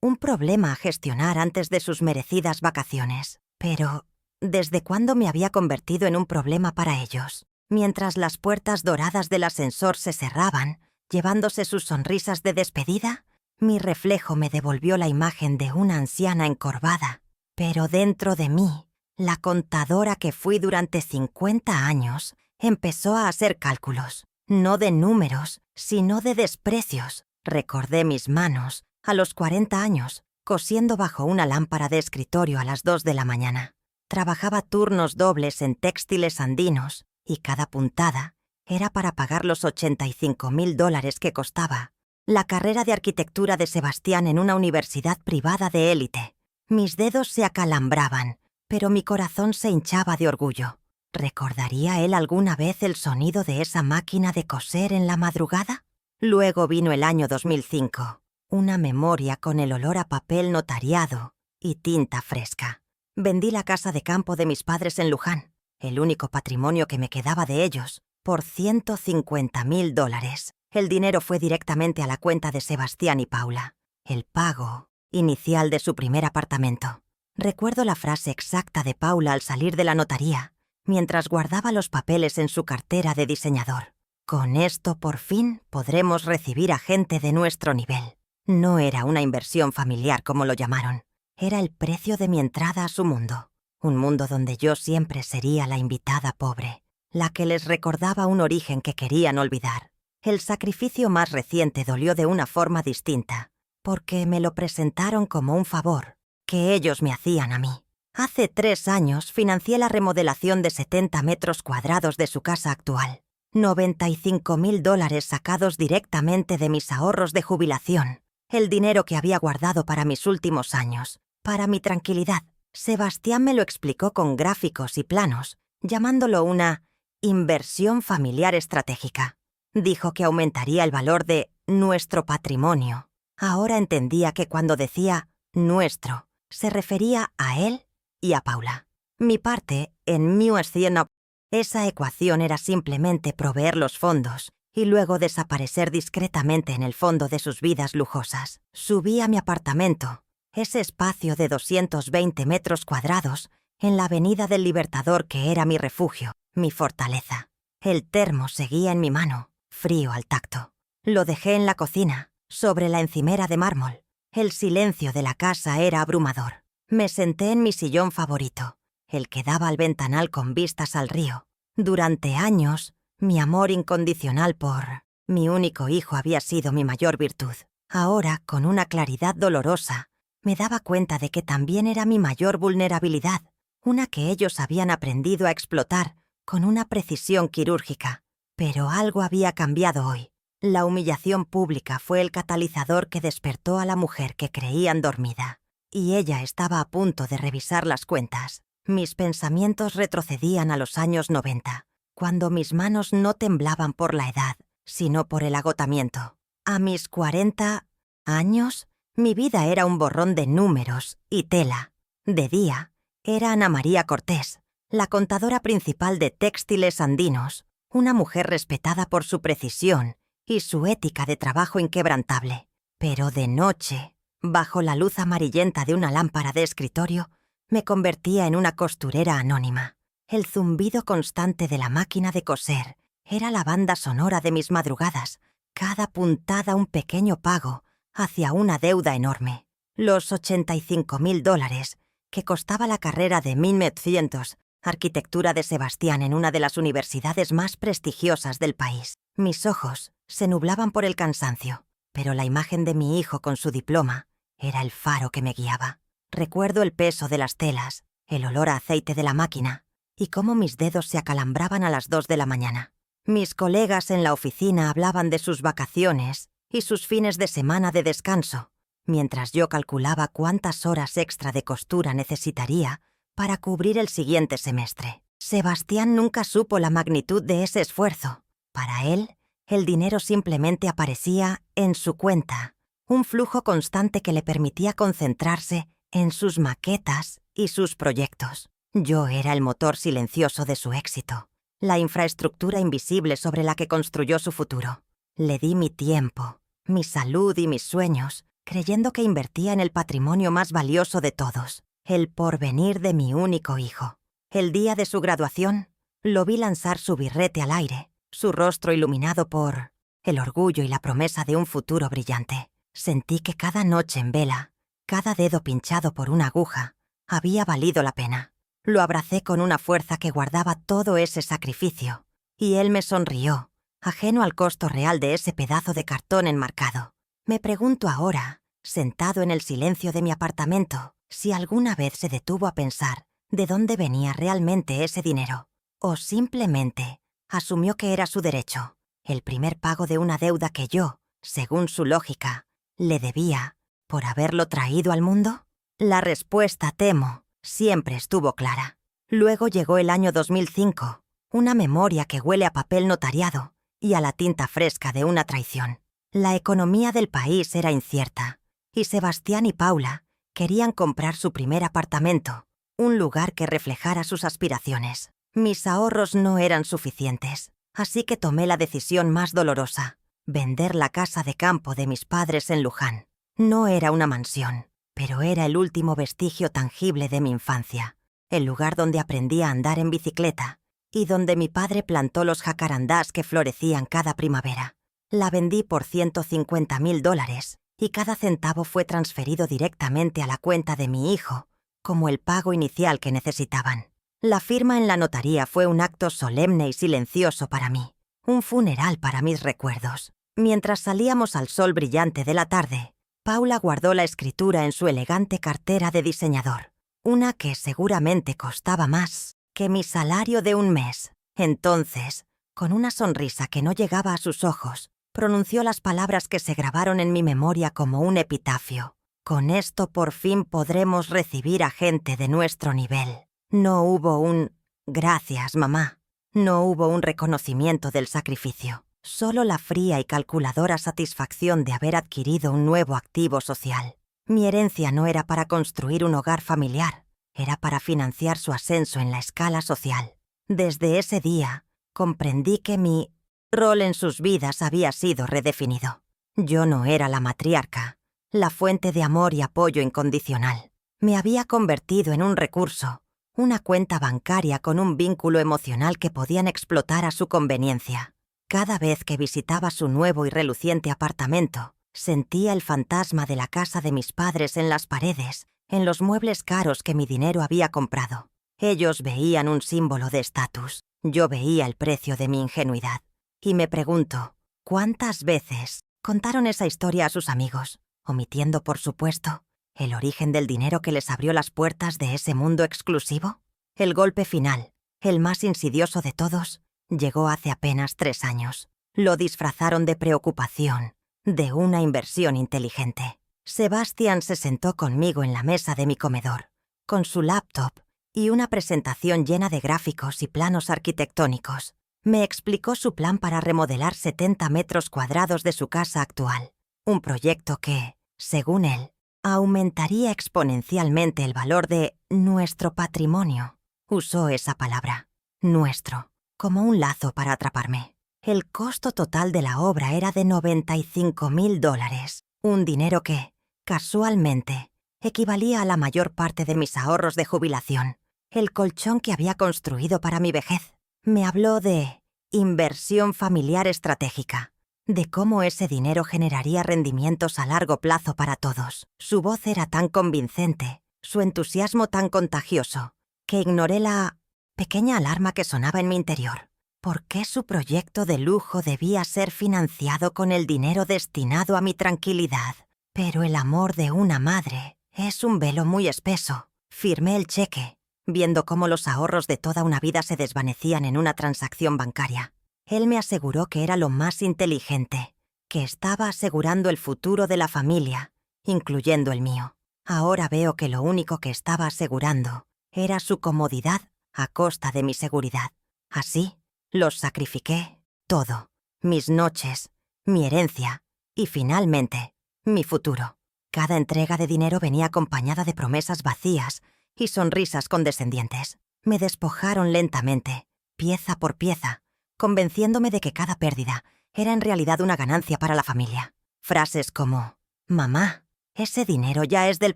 Speaker 1: un problema a gestionar antes de sus merecidas vacaciones. Pero, ¿desde cuándo me había convertido en un problema para ellos? Mientras las puertas doradas del ascensor se cerraban, llevándose sus sonrisas de despedida, mi reflejo me devolvió la imagen de una anciana encorvada. Pero dentro de mí, la contadora que fui durante 50 años empezó a hacer cálculos, no de números, sino de desprecios. Recordé mis manos, a los 40 años, cosiendo bajo una lámpara de escritorio a las 2 de la mañana. Trabajaba turnos dobles en textiles andinos, y cada puntada era para pagar los $85,000 que costaba la carrera de arquitectura de Sebastián en una universidad privada de élite. Mis dedos se acalambraban, pero mi corazón se hinchaba de orgullo. ¿Recordaría él alguna vez el sonido de esa máquina de coser en la madrugada? Luego vino el año 2005, una memoria con el olor a papel notariado y tinta fresca. Vendí la casa de campo de mis padres en Luján, el único patrimonio que me quedaba de ellos, por $150,000. El dinero fue directamente a la cuenta de Sebastián y Paula, el pago inicial de su primer apartamento. Recuerdo la frase exacta de Paula al salir de la notaría, mientras guardaba los papeles en su cartera de diseñador. «Con esto, por fin, podremos recibir a gente de nuestro nivel». No era una inversión familiar como lo llamaron. Era el precio de mi entrada a su mundo. Un mundo donde yo siempre sería la invitada pobre, la que les recordaba un origen que querían olvidar. El sacrificio más reciente dolió de una forma distinta, porque me lo presentaron como un favor que ellos me hacían a mí. Hace 3 años financié la remodelación de 70 metros cuadrados de su casa actual. $95.000 sacados directamente de mis ahorros de jubilación. El dinero que había guardado para mis últimos años, para mi tranquilidad. Sebastián me lo explicó con gráficos y planos, llamándolo una inversión familiar estratégica. Dijo que aumentaría el valor de nuestro patrimonio. Ahora entendía que cuando decía nuestro, se refería a él y a Paula. Mi parte en Muescienop. Esa ecuación era simplemente proveer los fondos y luego desaparecer discretamente en el fondo de sus vidas lujosas. Subí a mi apartamento, ese espacio de 220 metros cuadrados, en la Avenida del Libertador que era mi refugio, mi fortaleza. El termo seguía en mi mano, frío al tacto. Lo dejé en la cocina, sobre la encimera de mármol. El silencio de la casa era abrumador. Me senté en mi sillón favorito, el que daba al ventanal con vistas al río. Durante años, mi amor incondicional por mi único hijo había sido mi mayor virtud. Ahora, con una claridad dolorosa, me daba cuenta de que también era mi mayor vulnerabilidad, una que ellos habían aprendido a explotar con una precisión quirúrgica. Pero algo había cambiado hoy. La humillación pública fue el catalizador que despertó a la mujer que creían dormida. Y ella estaba a punto de revisar las cuentas. Mis pensamientos retrocedían a los años 90, cuando mis manos no temblaban por la edad, sino por el agotamiento. A mis 40 años, mi vida era un borrón de números y tela. De día, era Ana María Cortés, la contadora principal de Textiles Andinos, una mujer respetada por su precisión y su ética de trabajo inquebrantable. Pero de noche, bajo la luz amarillenta de una lámpara de escritorio, me convertía en una costurera anónima. El zumbido constante de la máquina de coser era la banda sonora de mis madrugadas, cada puntada un pequeño pago hacia una deuda enorme. Los $85.000 que costaba la carrera de 1900, arquitectura de Sebastián en una de las universidades más prestigiosas del país. Mis ojos se nublaban por el cansancio, pero la imagen de mi hijo con su diploma era el faro que me guiaba. Recuerdo el peso de las telas, el olor a aceite de la máquina y cómo mis dedos se acalambraban a las 2 de la mañana. Mis colegas en la oficina hablaban de sus vacaciones y sus fines de semana de descanso, mientras yo calculaba cuántas horas extra de costura necesitaría para cubrir el siguiente semestre. Sebastián nunca supo la magnitud de ese esfuerzo. Para él, el dinero simplemente aparecía en su cuenta, un flujo constante que le permitía concentrarse en sus maquetas y sus proyectos. Yo era el motor silencioso de su éxito, la infraestructura invisible sobre la que construyó su futuro. Le di mi tiempo, mi salud y mis sueños, creyendo que invertía en el patrimonio más valioso de todos, el porvenir de mi único hijo. El día de su graduación, lo vi lanzar su birrete al aire, su rostro iluminado por el orgullo y la promesa de un futuro brillante. Sentí que cada noche en vela, cada dedo pinchado por una aguja, había valido la pena. Lo abracé con una fuerza que guardaba todo ese sacrificio, y él me sonrió, ajeno al costo real de ese pedazo de cartón enmarcado. Me pregunto ahora, sentado en el silencio de mi apartamento, si alguna vez se detuvo a pensar de dónde venía realmente ese dinero, o simplemente asumió que era su derecho, el primer pago de una deuda que yo, según su lógica, le debía por haberlo traído al mundo. La respuesta, temo, siempre estuvo clara. Luego llegó el año 2005, una memoria que huele a papel notariado y a la tinta fresca de una traición. La economía del país era incierta, y Sebastián y Paula querían comprar su primer apartamento, un lugar que reflejara sus aspiraciones. Mis ahorros no eran suficientes, así que tomé la decisión más dolorosa: vender la casa de campo de mis padres en Luján. No era una mansión, pero era el último vestigio tangible de mi infancia, el lugar donde aprendí a andar en bicicleta y donde mi padre plantó los jacarandás que florecían cada primavera. La vendí por $150.000 y cada centavo fue transferido directamente a la cuenta de mi hijo, como el pago inicial que necesitaban. La firma en la notaría fue un acto solemne y silencioso para mí, un funeral para mis recuerdos. Mientras salíamos al sol brillante de la tarde, Paula guardó la escritura en su elegante cartera de diseñador, una que seguramente costaba más que mi salario de un mes. Entonces, con una sonrisa que no llegaba a sus ojos, pronunció las palabras que se grabaron en mi memoria como un epitafio. Con esto por fin podremos recibir a gente de nuestro nivel. No hubo un «gracias, mamá». No hubo un reconocimiento del sacrificio. Solo la fría y calculadora satisfacción de haber adquirido un nuevo activo social. Mi herencia no era para construir un hogar familiar, era para financiar su ascenso en la escala social. Desde ese día, comprendí que mi rol en sus vidas había sido redefinido. Yo no era la matriarca, la fuente de amor y apoyo incondicional. Me había convertido en un recurso, una cuenta bancaria con un vínculo emocional que podían explotar a su conveniencia. Cada vez que visitaba su nuevo y reluciente apartamento, sentía el fantasma de la casa de mis padres en las paredes, en los muebles caros que mi dinero había comprado. Ellos veían un símbolo de estatus, yo veía el precio de mi ingenuidad. Y me pregunto, ¿cuántas veces contaron esa historia a sus amigos, omitiendo, por supuesto, el origen del dinero que les abrió las puertas de ese mundo exclusivo? El golpe final, el más insidioso de todos, llegó hace apenas 3 años. Lo disfrazaron de preocupación, de una inversión inteligente. Sebastián se sentó conmigo en la mesa de mi comedor, con su laptop y una presentación llena de gráficos y planos arquitectónicos. Me explicó su plan para remodelar 70 metros cuadrados de su casa actual, un proyecto que, según él, aumentaría exponencialmente el valor de nuestro patrimonio. Usó esa palabra, nuestro, como un lazo para atraparme. El costo total de la obra era de $95,000, un dinero que, casualmente, equivalía a la mayor parte de mis ahorros de jubilación, el colchón que había construido para mi vejez. Me habló de inversión familiar estratégica, de cómo ese dinero generaría rendimientos a largo plazo para todos. Su voz era tan convincente, su entusiasmo tan contagioso, que ignoré la pequeña alarma que sonaba en mi interior. ¿Por qué su proyecto de lujo debía ser financiado con el dinero destinado a mi tranquilidad? Pero el amor de una madre es un velo muy espeso. Firmé el cheque, viendo cómo los ahorros de toda una vida se desvanecían en una transacción bancaria. Él me aseguró que era lo más inteligente, que estaba asegurando el futuro de la familia, incluyendo el mío. Ahora veo que lo único que estaba asegurando era su comodidad a costa de mi seguridad. Así, los sacrifiqué todo, mis noches, mi herencia y, finalmente, mi futuro. Cada entrega de dinero venía acompañada de promesas vacías y sonrisas condescendientes. Me despojaron lentamente, pieza por pieza, convenciéndome de que cada pérdida era en realidad una ganancia para la familia. Frases como, «Mamá, ese dinero ya es del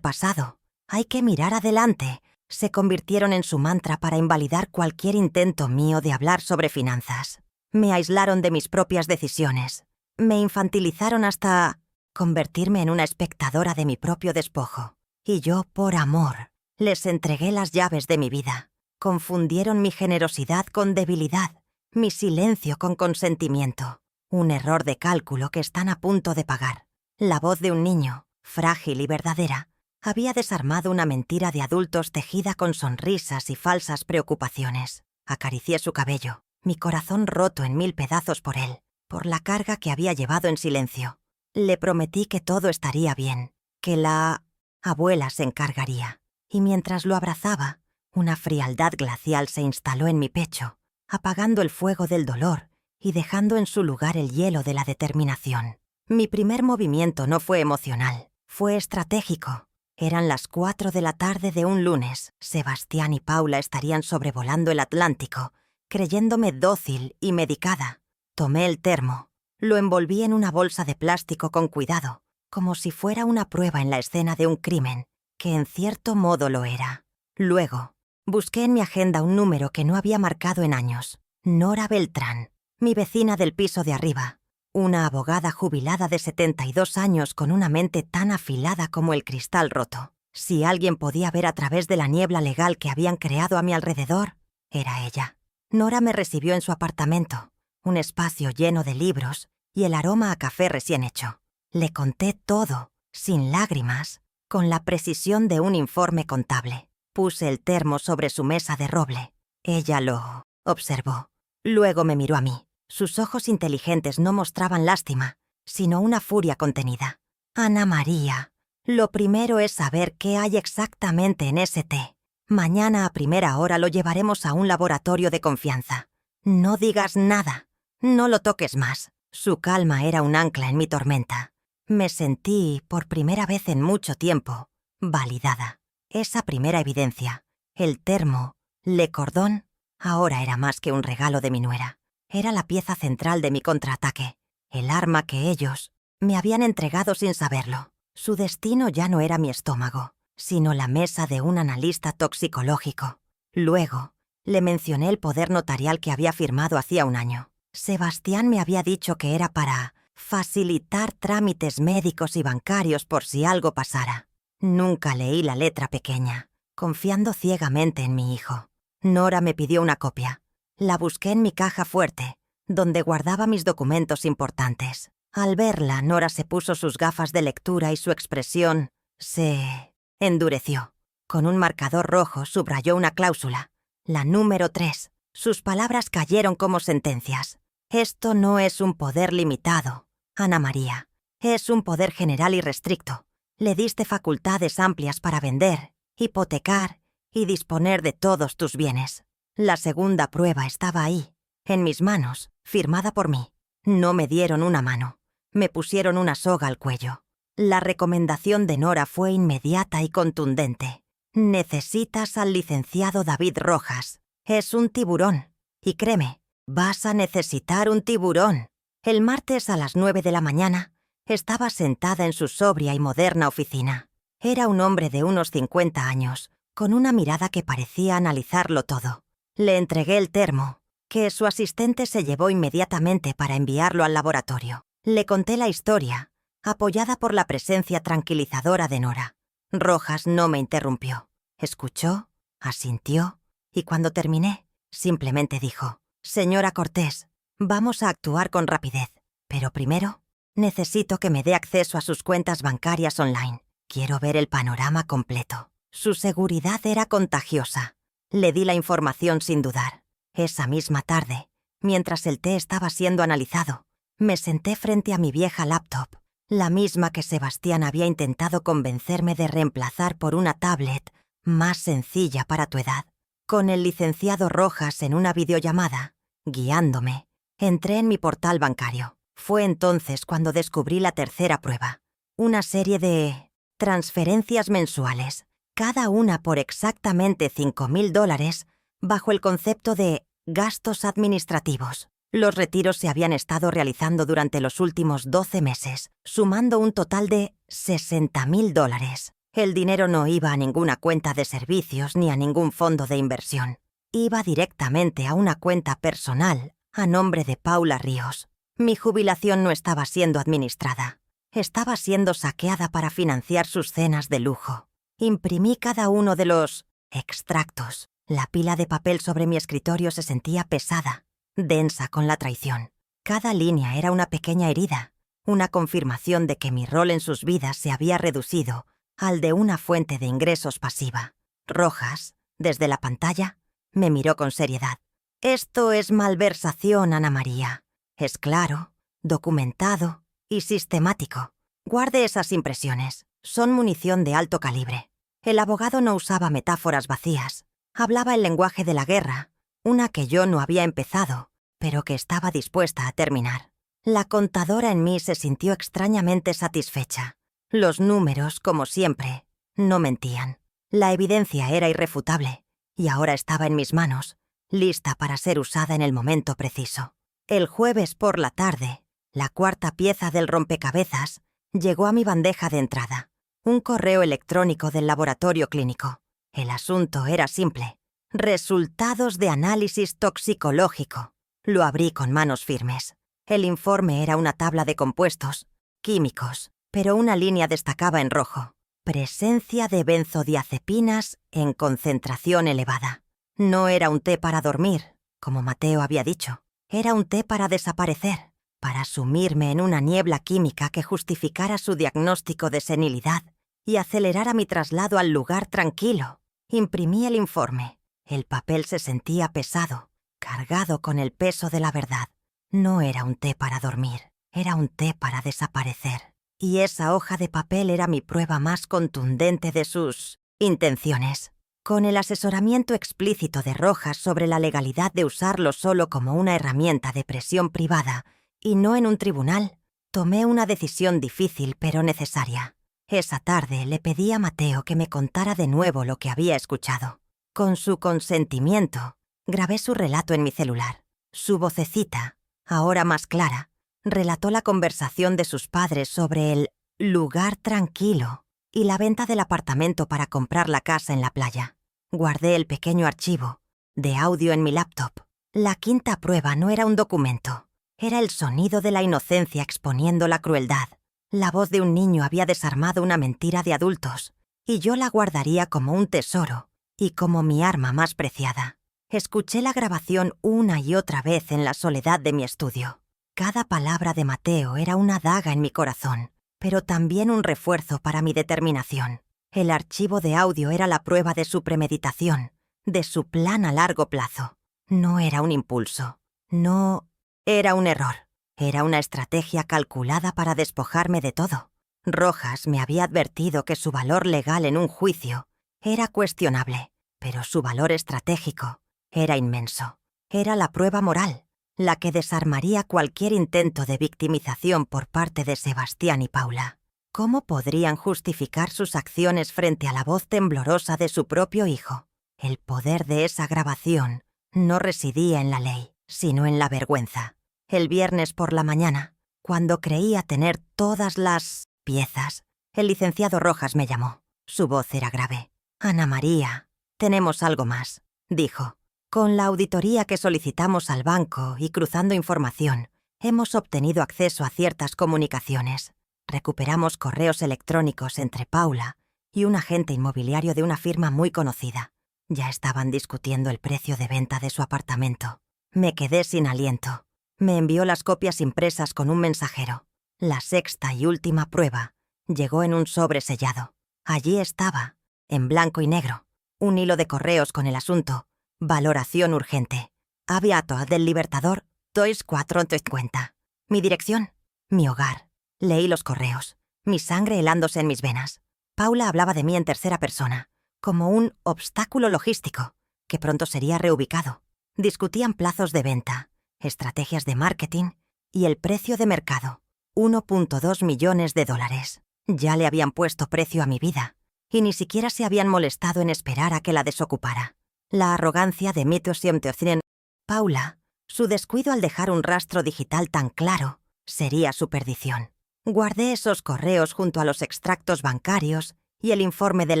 Speaker 1: pasado, hay que mirar adelante», se convirtieron en su mantra para invalidar cualquier intento mío de hablar sobre finanzas. Me aislaron de mis propias decisiones. Me infantilizaron hasta convertirme en una espectadora de mi propio despojo. Y yo, por amor, les entregué las llaves de mi vida. Confundieron mi generosidad con debilidad, mi silencio con consentimiento. Un error de cálculo que están a punto de pagar. La voz de un niño, frágil y verdadera, había desarmado una mentira de adultos tejida con sonrisas y falsas preocupaciones. Acaricié su cabello, mi corazón roto en 1000 pedazos por él, por la carga que había llevado en silencio. Le prometí que todo estaría bien, que la abuela se encargaría. Y mientras lo abrazaba, una frialdad glacial se instaló en mi pecho, apagando el fuego del dolor y dejando en su lugar el hielo de la determinación. Mi primer movimiento no fue emocional, fue estratégico. Eran las 4 de la tarde de un lunes. Sebastián y Paula estarían sobrevolando el Atlántico, creyéndome dócil y medicada. Tomé el termo, lo envolví en una bolsa de plástico con cuidado, como si fuera una prueba en la escena de un crimen, que en cierto modo lo era. Luego, busqué en mi agenda un número que no había marcado en años. Nora Beltrán, mi vecina del piso de arriba. Una abogada jubilada de 72 años con una mente tan afilada como el cristal roto. Si alguien podía ver a través de la niebla legal que habían creado a mi alrededor, era ella. Nora me recibió en su apartamento, un espacio lleno de libros y el aroma a café recién hecho. Le conté todo, sin lágrimas, con la precisión de un informe contable. Puse el termo sobre su mesa de roble. Ella lo observó. Luego me miró a mí. Sus ojos inteligentes no mostraban lástima, sino una furia contenida. Ana María, lo primero es saber qué hay exactamente en ese té. Mañana a primera hora lo llevaremos a un laboratorio de confianza. No digas nada. No lo toques más. Su calma era un ancla en mi tormenta. Me sentí, por primera vez en mucho tiempo, validada. Esa primera evidencia, el termo, Le Cordon, ahora era más que un regalo de mi nuera. Era la pieza central de mi contraataque, el arma que ellos me habían entregado sin saberlo. Su destino ya no era mi estómago, sino la mesa de un analista toxicológico. Luego, le mencioné el poder notarial que había firmado hacía un año. Sebastián me había dicho que era para facilitar trámites médicos y bancarios por si algo pasara. Nunca leí la letra pequeña, confiando ciegamente en mi hijo. Nora me pidió una copia. La busqué en mi caja fuerte, donde guardaba mis documentos importantes. Al verla, Nora se puso sus gafas de lectura y su expresión se endureció. Con un marcador rojo subrayó una cláusula, la número 3. Sus palabras cayeron como sentencias. Esto no es un poder limitado, Ana María. Es un poder general y restricto. Le diste facultades amplias para vender, hipotecar y disponer de todos tus bienes. La segunda prueba estaba ahí, en mis manos, firmada por mí. No me dieron una mano. Me pusieron una soga al cuello. La recomendación de Nora fue inmediata y contundente. Necesitas al licenciado David Rojas. Es un tiburón. Y créeme, vas a necesitar un tiburón. El martes a las 9 de la mañana, estaba sentada en su sobria y moderna oficina. Era un hombre de unos 50 años, con una mirada que parecía analizarlo todo. Le entregué el termo, que su asistente se llevó inmediatamente para enviarlo al laboratorio. Le conté la historia, apoyada por la presencia tranquilizadora de Nora. Rojas no me interrumpió. Escuchó, asintió, y cuando terminé, simplemente dijo: «Señora Cortés, vamos a actuar con rapidez, pero primero necesito que me dé acceso a sus cuentas bancarias online. Quiero ver el panorama completo». Su seguridad era contagiosa. Le di la información sin dudar. Esa misma tarde, mientras el té estaba siendo analizado, me senté frente a mi vieja laptop, la misma que Sebastián había intentado convencerme de reemplazar por una tablet más sencilla para tu edad. Con el licenciado Rojas en una videollamada, guiándome, entré en mi portal bancario. Fue entonces cuando descubrí la tercera prueba. Una serie de transferencias mensuales, cada una por exactamente $5,000, bajo el concepto de gastos administrativos. Los retiros se habían estado realizando durante los últimos 12 meses, sumando un total de $60,000. El dinero no iba a ninguna cuenta de servicios ni a ningún fondo de inversión. Iba directamente a una cuenta personal a nombre de Paula Ríos. Mi jubilación no estaba siendo administrada. Estaba siendo saqueada para financiar sus cenas de lujo. Imprimí cada uno de los extractos. La pila de papel sobre mi escritorio se sentía pesada, densa con la traición. Cada línea era una pequeña herida, una confirmación de que mi rol en sus vidas se había reducido al de una fuente de ingresos pasiva. Rojas, desde la pantalla, me miró con seriedad. «Esto es malversación, Ana María. Es claro, documentado y sistemático. Guarde esas impresiones. Son munición de alto calibre». El abogado no usaba metáforas vacías. Hablaba el lenguaje de la guerra, una que yo no había empezado, pero que estaba dispuesta a terminar. La contadora en mí se sintió extrañamente satisfecha. Los números, como siempre, no mentían. La evidencia era irrefutable, y ahora estaba en mis manos, lista para ser usada en el momento preciso. El jueves por la tarde, la cuarta pieza del rompecabezas llegó a mi bandeja de entrada. Un correo electrónico del laboratorio clínico. El asunto era simple. Resultados de análisis toxicológico. Lo abrí con manos firmes. El informe era una tabla de compuestos químicos, pero una línea destacaba en rojo. Presencia de benzodiazepinas en concentración elevada. No era un té para dormir, como Mateo había dicho. Era un té para desaparecer, para sumirme en una niebla química que justificara su diagnóstico de senilidad y acelerara mi traslado al lugar tranquilo Imprimí el informe. El papel se sentía pesado, cargado con el peso de la verdad. No era un té para dormir, era un té para desaparecer. Y esa hoja de papel era mi prueba más contundente de sus intenciones. Con el asesoramiento explícito de Rojas sobre la legalidad de usarlo solo como una herramienta de presión privada y no en un tribunal, tomé una decisión difícil pero necesaria. Esa tarde le pedí a Mateo que me contara de nuevo lo que había escuchado. Con su consentimiento, grabé su relato en mi celular. Su vocecita, ahora más clara, relató la conversación de sus padres sobre el lugar tranquilo y la venta del apartamento para comprar la casa en la playa. Guardé el pequeño archivo de audio en mi laptop. La quinta prueba no era un documento, era el sonido de la inocencia exponiendo la crueldad. La voz de un niño había desarmado una mentira de adultos, y yo la guardaría como un tesoro y como mi arma más preciada. Escuché la grabación una y otra vez en la soledad de mi estudio. Cada palabra de Mateo era una daga en mi corazón, pero también un refuerzo para mi determinación. El archivo de audio era la prueba de su premeditación, de su plan a largo plazo. No era un impulso, no era un error. Era una estrategia calculada para despojarme de todo. Rojas me había advertido que su valor legal en un juicio era cuestionable, pero su valor estratégico era inmenso. Era la prueba moral, la que desarmaría cualquier intento de victimización por parte de Sebastián y Paula. ¿Cómo podrían justificar sus acciones frente a la voz temblorosa de su propio hijo? El poder de esa grabación no residía en la ley, sino en la vergüenza. El viernes por la mañana, cuando creía tener todas las piezas, el licenciado Rojas me llamó. Su voz era grave. «Ana María, tenemos algo más», dijo. «Con la auditoría que solicitamos al banco y cruzando información, hemos obtenido acceso a ciertas comunicaciones. Recuperamos correos electrónicos entre Paula y un agente inmobiliario de una firma muy conocida. Ya estaban discutiendo el precio de venta de su apartamento. Me quedé sin aliento. Me envió las copias impresas con un mensajero. La sexta y última prueba llegó en un sobre sellado. Allí estaba, en blanco y negro, un hilo de correos con el asunto: valoración urgente. Aviato del Libertador 2450. Mi dirección, mi hogar. Leí los correos, mi sangre helándose en mis venas. Paula hablaba de mí en tercera persona, como un obstáculo logístico, que pronto sería reubicado. Discutían plazos de venta, estrategias de marketing y el precio de mercado, 1.2 millones de dólares. Ya le habían puesto precio a mi vida, y ni siquiera se habían molestado en esperar a que la desocupara. La arrogancia de Paula, su descuido al dejar un rastro digital tan claro, sería su perdición. Guardé esos correos junto a los extractos bancarios y el informe del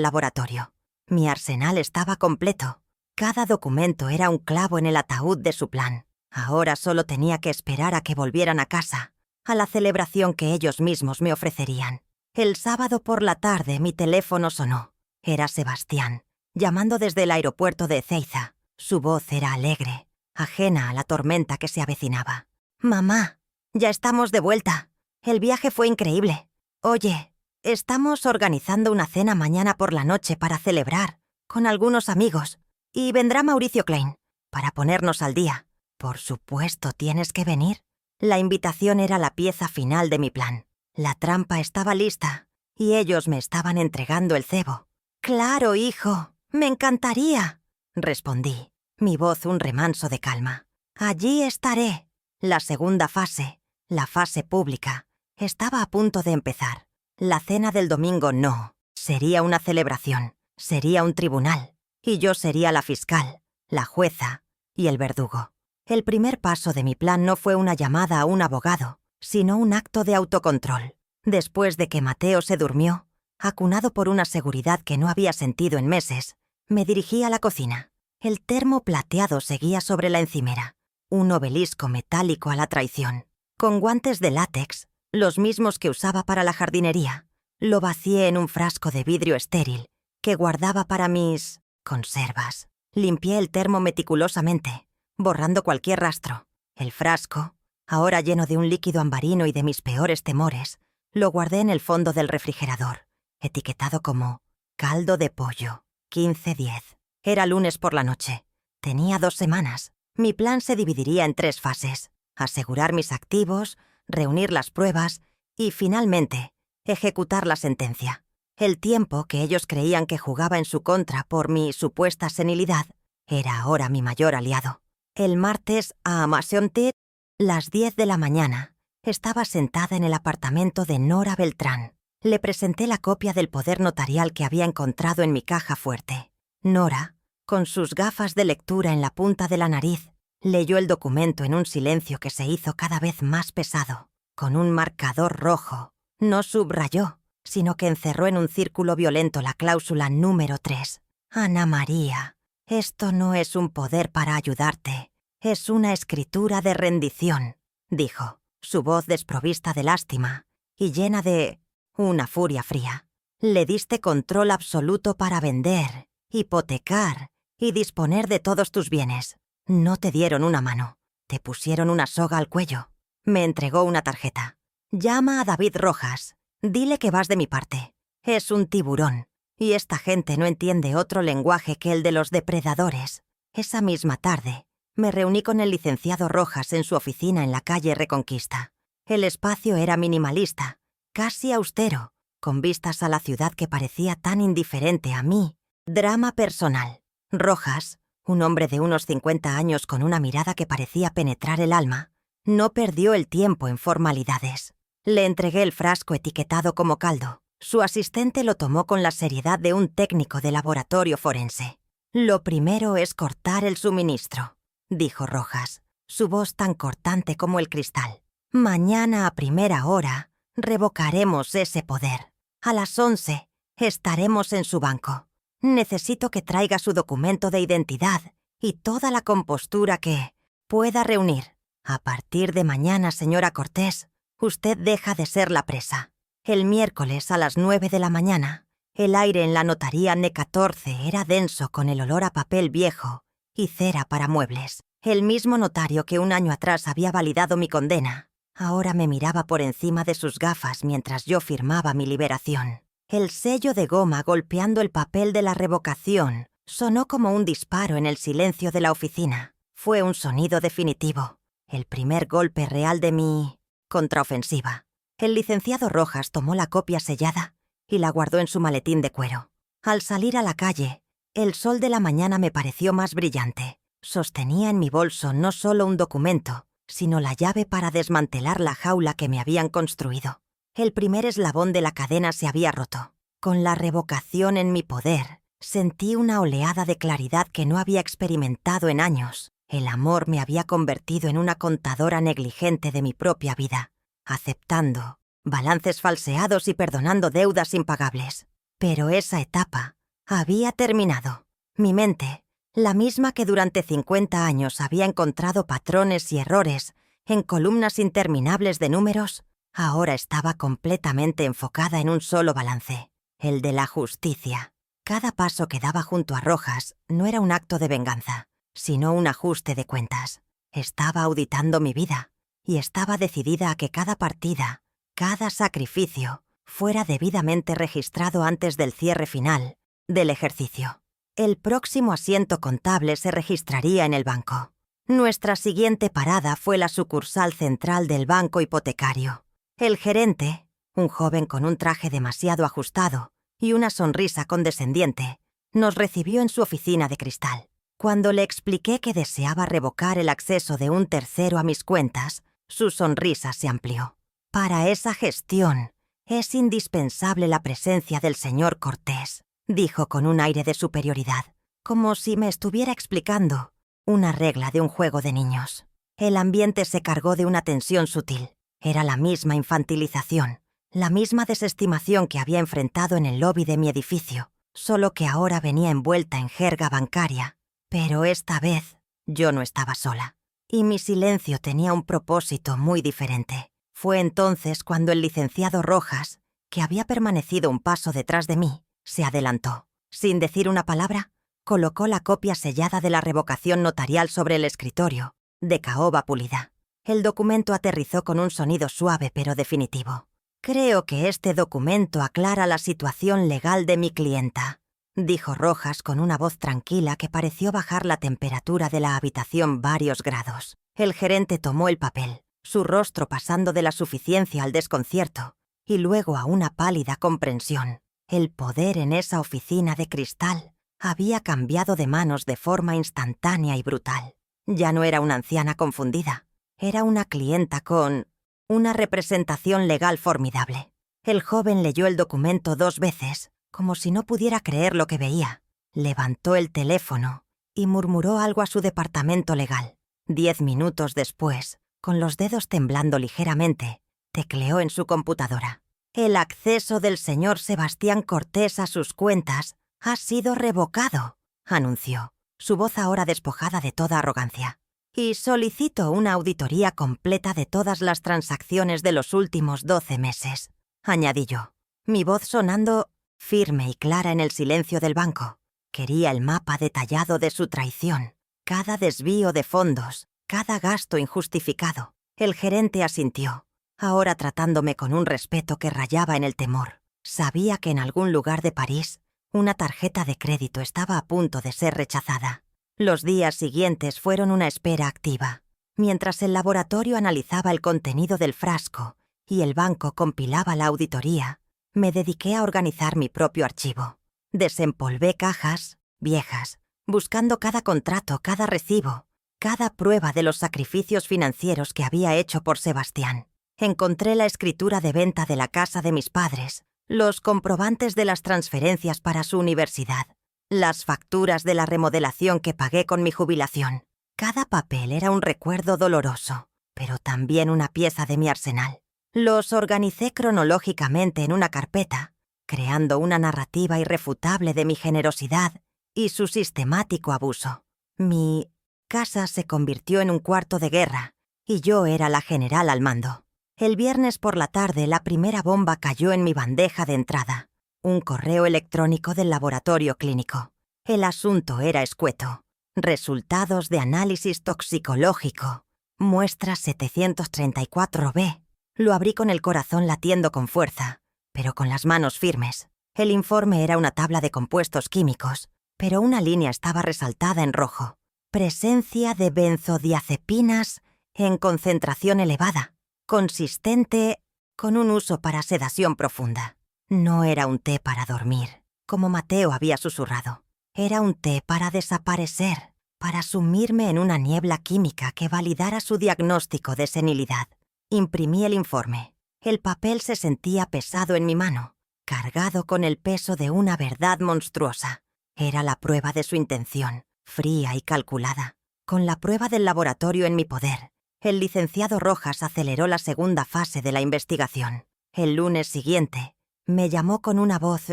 Speaker 1: laboratorio. Mi arsenal estaba completo. Cada documento era un clavo en el ataúd de su plan. Ahora solo tenía que esperar a que volvieran a casa, a la celebración que ellos mismos me ofrecerían. El sábado por la tarde mi teléfono sonó. Era Sebastián, llamando desde el aeropuerto de Ezeiza. Su voz era alegre, ajena a la tormenta que se avecinaba. «Mamá, ya estamos de vuelta. El viaje fue increíble. Oye, estamos organizando una cena mañana por la noche para celebrar, con algunos amigos, y vendrá Mauricio Klein, para ponernos al día. Por supuesto, tienes que venir». La invitación era la pieza final de mi plan. La trampa estaba lista, y ellos me estaban entregando el cebo. «Claro, hijo, me encantaría», respondí, mi voz un remanso de calma. «Allí estaré». La segunda fase, la fase pública, estaba a punto de empezar. La cena del domingo no. Sería una celebración, sería un tribunal, y yo sería la fiscal, la jueza y el verdugo. El primer paso de mi plan no fue una llamada a un abogado, sino un acto de autocontrol. Después de que Mateo se durmió, acunado por una seguridad que no había sentido en meses, me dirigí a la cocina. El termo plateado seguía sobre la encimera, un obelisco metálico a la traición. Con guantes de látex, los mismos que usaba para la jardinería, lo vacié en un frasco de vidrio estéril que guardaba para mis conservas. Limpié el termo meticulosamente, borrando cualquier rastro. El frasco, ahora lleno de un líquido ambarino y de mis peores temores, lo guardé en el fondo del refrigerador, etiquetado como caldo de pollo. 15:10. Era lunes por la noche. Tenía 2 semanas. Mi plan se dividiría en 3 fases: asegurar mis activos, reunir las pruebas y, finalmente, ejecutar la sentencia. El tiempo que ellos creían que jugaba en su contra por mi supuesta senilidad era ahora mi mayor aliado. El martes, a Massiontit, las 10 de la mañana, estaba sentada en el apartamento de Nora Beltrán. Le presenté la copia del poder notarial que había encontrado en mi caja fuerte. Nora, con sus gafas de lectura en la punta de la nariz, leyó el documento en un silencio que se hizo cada vez más pesado. Con un marcador rojo, no subrayó, sino que encerró en un círculo violento la cláusula número 3. Ana María, esto no es un poder para ayudarte, es una escritura de rendición, dijo, su voz desprovista de lástima y llena de una furia fría. Le diste control absoluto para vender, hipotecar y disponer de todos tus bienes. No te dieron una mano, te pusieron una soga al cuello. Me entregó una tarjeta. Llama a David Rojas, dile que vas de mi parte. Es un tiburón, y esta gente no entiende otro lenguaje que el de los depredadores. Esa misma tarde, me reuní con el licenciado Rojas en su oficina en la calle Reconquista. El espacio era minimalista, casi austero, con vistas a la ciudad que parecía tan indiferente a mí. Drama personal. Rojas, un hombre de unos 50 años con una mirada que parecía penetrar el alma, no perdió el tiempo en formalidades. Le entregué el frasco etiquetado como caldo. Su asistente lo tomó con la seriedad de un técnico de laboratorio forense. Lo primero es cortar el suministro, dijo Rojas, su voz tan cortante como el cristal. Mañana a primera hora revocaremos ese poder. A las 11 estaremos en su banco. Necesito que traiga su documento de identidad y toda la compostura que pueda reunir. A partir de mañana, señora Cortés, usted deja de ser la presa. El miércoles a las 9 de la mañana, el aire en la notaría N14 era denso con el olor a papel viejo y cera para muebles. El mismo notario que un año atrás había validado mi condena, ahora me miraba por encima de sus gafas mientras yo firmaba mi liberación. El sello de goma golpeando el papel de la revocación sonó como un disparo en el silencio de la oficina. Fue un sonido definitivo, el primer golpe real de mi contraofensiva. El licenciado Rojas tomó la copia sellada y la guardó en su maletín de cuero. Al salir a la calle, el sol de la mañana me pareció más brillante. Sostenía en mi bolso no solo un documento, sino la llave para desmantelar la jaula que me habían construido. El primer eslabón de la cadena se había roto. Con la revocación en mi poder, sentí una oleada de claridad que no había experimentado en años. El amor me había convertido en una contadora negligente de mi propia vida, aceptando balances falseados y perdonando deudas impagables. Pero esa etapa había terminado. Mi mente, la misma que durante 50 años había encontrado patrones y errores en columnas interminables de números, ahora estaba completamente enfocada en un solo balance, el de la justicia. Cada paso que daba junto a Rojas no era un acto de venganza, sino un ajuste de cuentas. Estaba auditando mi vida y estaba decidida a que cada partida, cada sacrificio, fuera debidamente registrado antes del cierre final del ejercicio. El próximo asiento contable se registraría en el banco. Nuestra siguiente parada fue la sucursal central del banco hipotecario. El gerente, un joven con un traje demasiado ajustado y una sonrisa condescendiente, nos recibió en su oficina de cristal. Cuando le expliqué que deseaba revocar el acceso de un tercero a mis cuentas, su sonrisa se amplió. Para esa gestión es indispensable la presencia del señor Cortés, dijo con un aire de superioridad, como si me estuviera explicando una regla de un juego de niños. El ambiente se cargó de una tensión sutil. Era la misma infantilización, la misma desestimación que había enfrentado en el lobby de mi edificio, solo que ahora venía envuelta en jerga bancaria. Pero esta vez yo no estaba sola, y mi silencio tenía un propósito muy diferente. Fue entonces cuando el licenciado Rojas, que había permanecido un paso detrás de mí, se adelantó. Sin decir una palabra, colocó la copia sellada de la revocación notarial sobre el escritorio, de caoba pulida. El documento aterrizó con un sonido suave pero definitivo. Creo que este documento aclara la situación legal de mi clienta. dijo Rojas con una voz tranquila que pareció bajar la temperatura de la habitación varios grados. El gerente tomó el papel, su rostro pasando de la suficiencia al desconcierto, y luego a una pálida comprensión. El poder en esa oficina de cristal había cambiado de manos de forma instantánea y brutal. Ya no era una anciana confundida, era una clienta con una representación legal formidable. El joven leyó el documento 2 veces, como si no pudiera creer lo que veía. Levantó el teléfono y murmuró algo a su departamento legal. 10 minutos después, con los dedos temblando ligeramente, tecleó en su computadora. El acceso del señor Sebastián Cortés a sus cuentas ha sido revocado, anunció, su voz ahora despojada de toda arrogancia. Y solicito una auditoría completa de todas las transacciones de los últimos 12 meses, añadí yo, mi voz sonando firme y clara en el silencio del banco. Quería el mapa detallado de su traición, cada desvío de fondos, cada gasto injustificado. El gerente asintió, ahora tratándome con un respeto que rayaba en el temor. Sabía que en algún lugar de París una tarjeta de crédito estaba a punto de ser rechazada. Los días siguientes fueron una espera activa. Mientras el laboratorio analizaba el contenido del frasco y el banco compilaba la auditoría, me dediqué a organizar mi propio archivo. Desempolvé cajas viejas, buscando cada contrato, cada recibo, cada prueba de los sacrificios financieros que había hecho por Sebastián. Encontré la escritura de venta de la casa de mis padres, los comprobantes de las transferencias para su universidad, las facturas de la remodelación que pagué con mi jubilación. Cada papel era un recuerdo doloroso, pero también una pieza de mi arsenal. Los organicé cronológicamente en una carpeta, creando una narrativa irrefutable de mi generosidad y su sistemático abuso. Mi casa se convirtió en un cuarto de guerra y yo era la general al mando. El viernes por la tarde la primera bomba cayó en mi bandeja de entrada. Un correo electrónico del laboratorio clínico. El asunto era escueto. Resultados de análisis toxicológico. Muestra 734B. Lo abrí con el corazón latiendo con fuerza, pero con las manos firmes. El informe era una tabla de compuestos químicos, pero una línea estaba resaltada en rojo. Presencia de benzodiazepinas en concentración elevada, consistente con un uso para sedación profunda. No era un té para dormir, como Mateo había susurrado. Era un té para desaparecer, para sumirme en una niebla química que validara su diagnóstico de senilidad. Imprimí el informe. El papel se sentía pesado en mi mano, cargado con el peso de una verdad monstruosa. Era la prueba de su intención, fría y calculada. Con la prueba del laboratorio en mi poder, el licenciado Rojas aceleró la segunda fase de la investigación. El lunes siguiente, me llamó con una voz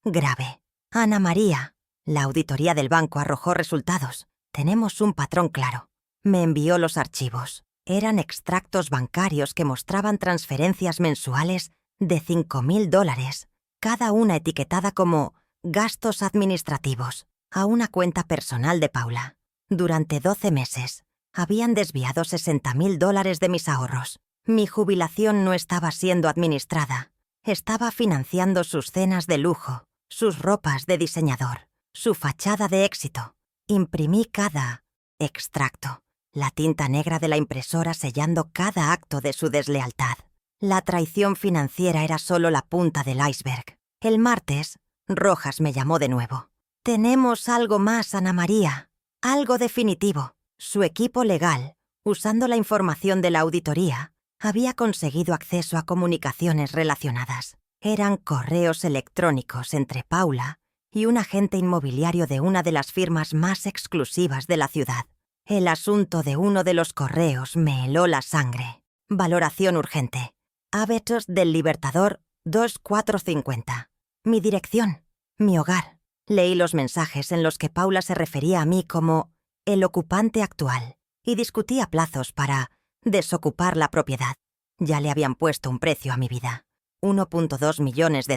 Speaker 1: grave. Ana María, la auditoría del banco arrojó resultados. Tenemos un patrón claro. Me envió los archivos. Eran extractos bancarios que mostraban transferencias mensuales de $5.000, cada una etiquetada como gastos administrativos, a una cuenta personal de Paula. Durante 12 meses, habían desviado $60.000 de mis ahorros. Mi jubilación no estaba siendo administrada. Estaba financiando sus cenas de lujo, sus ropas de diseñador, su fachada de éxito. Imprimí cada extracto, la tinta negra de la impresora sellando cada acto de su deslealtad. La traición financiera era solo la punta del iceberg. El martes, Rojas me llamó de nuevo. Tenemos algo más, Ana María, algo definitivo. Su equipo legal, usando la información de la auditoría, había conseguido acceso a comunicaciones relacionadas. Eran correos electrónicos entre Paula y un agente inmobiliario de una de las firmas más exclusivas de la ciudad. El asunto de uno de los correos me heló la sangre. Valoración urgente. Hábitos del Libertador 2450. Mi dirección. Mi hogar. Leí los mensajes en los que Paula se refería a mí como el ocupante actual y discutía plazos para desocupar la propiedad. Ya le habían puesto un precio a mi vida. $1.2 millones.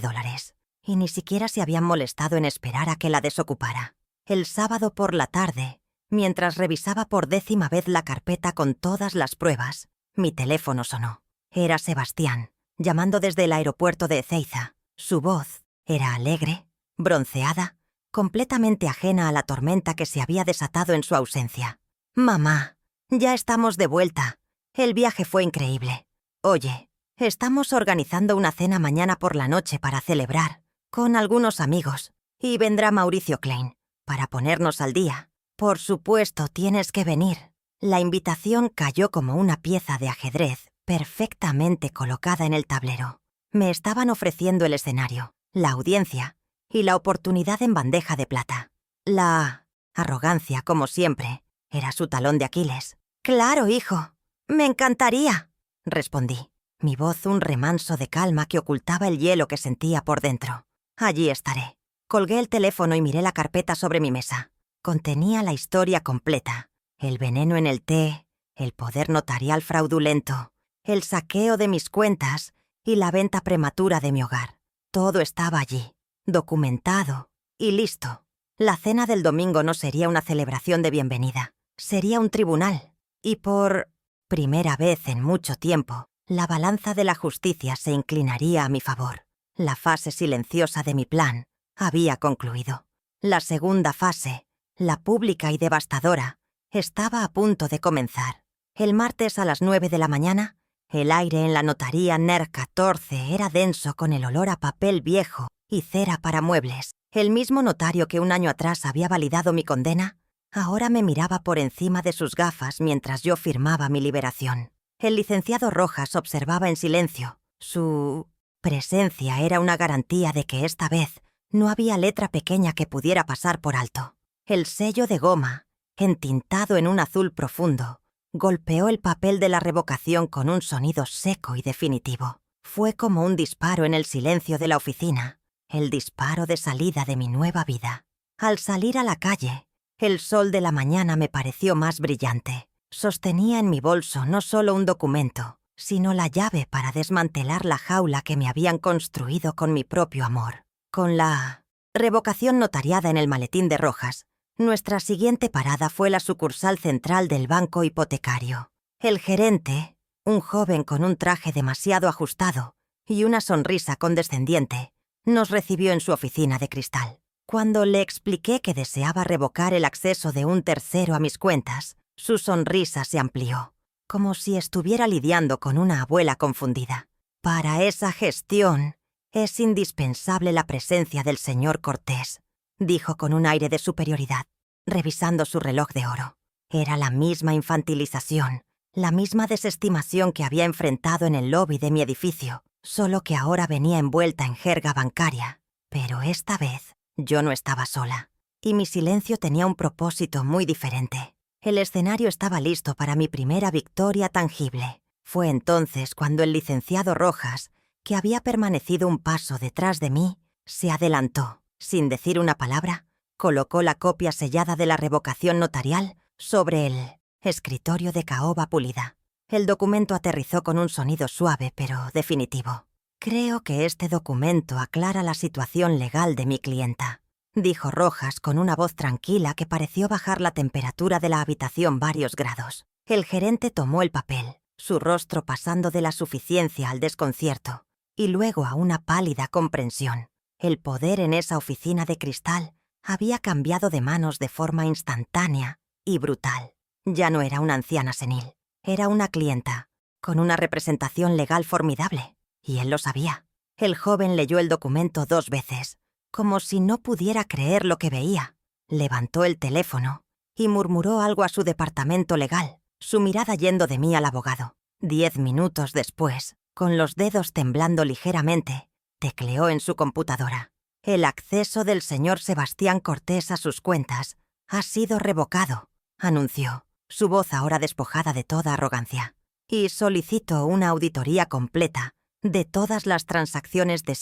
Speaker 1: Y ni siquiera se habían molestado en esperar a que la desocupara. El sábado por la tarde, mientras revisaba por 10ª vez la carpeta con todas las pruebas, mi teléfono sonó. Era Sebastián, llamando desde el aeropuerto de Ezeiza. Su voz era alegre, bronceada, completamente ajena a la tormenta que se había desatado en su ausencia. «Mamá, ya estamos de vuelta. El viaje fue increíble. Oye, estamos organizando una cena mañana por la noche para celebrar, con algunos amigos, y vendrá Mauricio Klein, para ponernos al día. Por supuesto, tienes que venir». La invitación cayó como una pieza de ajedrez perfectamente colocada en el tablero. Me estaban ofreciendo el escenario, la audiencia y la oportunidad en bandeja de plata. La arrogancia, como siempre, era su talón de Aquiles. «Claro, hijo. Me encantaría», respondí, mi voz un remanso de calma que ocultaba el hielo que sentía por dentro. «Allí estaré». Colgué el teléfono y miré la carpeta sobre mi mesa. Contenía la historia completa. El veneno en el té, el poder notarial fraudulento, el saqueo de mis cuentas y la venta prematura de mi hogar. Todo estaba allí, documentado y listo. La cena del domingo no sería una celebración de bienvenida, sería un tribunal. Y por primera vez en mucho tiempo, la balanza de la justicia se inclinaría a mi favor. La fase silenciosa de mi plan había concluido. La segunda fase, la pública y devastadora, estaba a punto de comenzar. El martes a las 9 de la mañana, el aire en la notaría NER 14 era denso con el olor a papel viejo y cera para muebles. El mismo notario que un año atrás había validado mi condena, ahora me miraba por encima de sus gafas mientras yo firmaba mi liberación. El licenciado Rojas observaba en silencio. Su presencia era una garantía de que esta vez no había letra pequeña que pudiera pasar por alto. El sello de goma, entintado en un azul profundo, golpeó el papel de la revocación con un sonido seco y definitivo. Fue como un disparo en el silencio de la oficina, el disparo de salida de mi nueva vida. Al salir a la calle, el sol de la mañana me pareció más brillante. Sostenía en mi bolso no solo un documento, sino la llave para desmantelar la jaula que me habían construido con mi propio amor. Con la revocación notariada en el maletín de Rojas, nuestra siguiente parada fue la sucursal central del banco hipotecario. El gerente, un joven con un traje demasiado ajustado y una sonrisa condescendiente, nos recibió en su oficina de cristal. Cuando le expliqué que deseaba revocar el acceso de un tercero a mis cuentas, su sonrisa se amplió, como si estuviera lidiando con una abuela confundida. «Para esa gestión es indispensable la presencia del señor Cortés», dijo con un aire de superioridad, revisando su reloj de oro. Era la misma infantilización, la misma desestimación que había enfrentado en el lobby de mi edificio, solo que ahora venía envuelta en jerga bancaria. Pero esta vez yo no estaba sola, y mi silencio tenía un propósito muy diferente. El escenario estaba listo para mi primera victoria tangible. Fue entonces cuando el licenciado Rojas, que había permanecido un paso detrás de mí, se adelantó. Sin decir una palabra, colocó la copia sellada de la revocación notarial sobre el escritorio de caoba pulida. El documento aterrizó con un sonido suave pero definitivo. «Creo que este documento aclara la situación legal de mi clienta», dijo Rojas con una voz tranquila que pareció bajar la temperatura de la habitación varios grados. El gerente tomó el papel, su rostro pasando de la suficiencia al desconcierto, y luego a una pálida comprensión. El poder en esa oficina de cristal había cambiado de manos de forma instantánea y brutal. Ya no era una anciana senil, era una clienta, con una representación legal formidable, y él lo sabía. El joven leyó el documento 2 veces, como si no pudiera creer lo que veía. Levantó el teléfono y murmuró algo a su departamento legal, su mirada yendo de mí al abogado. 10 minutos después, con los dedos temblando ligeramente, tecleó en su computadora. «El acceso del señor Sebastián Cortés a sus cuentas ha sido revocado», anunció, su voz ahora despojada de toda arrogancia. «Y solicito una auditoría completa de todas las transacciones de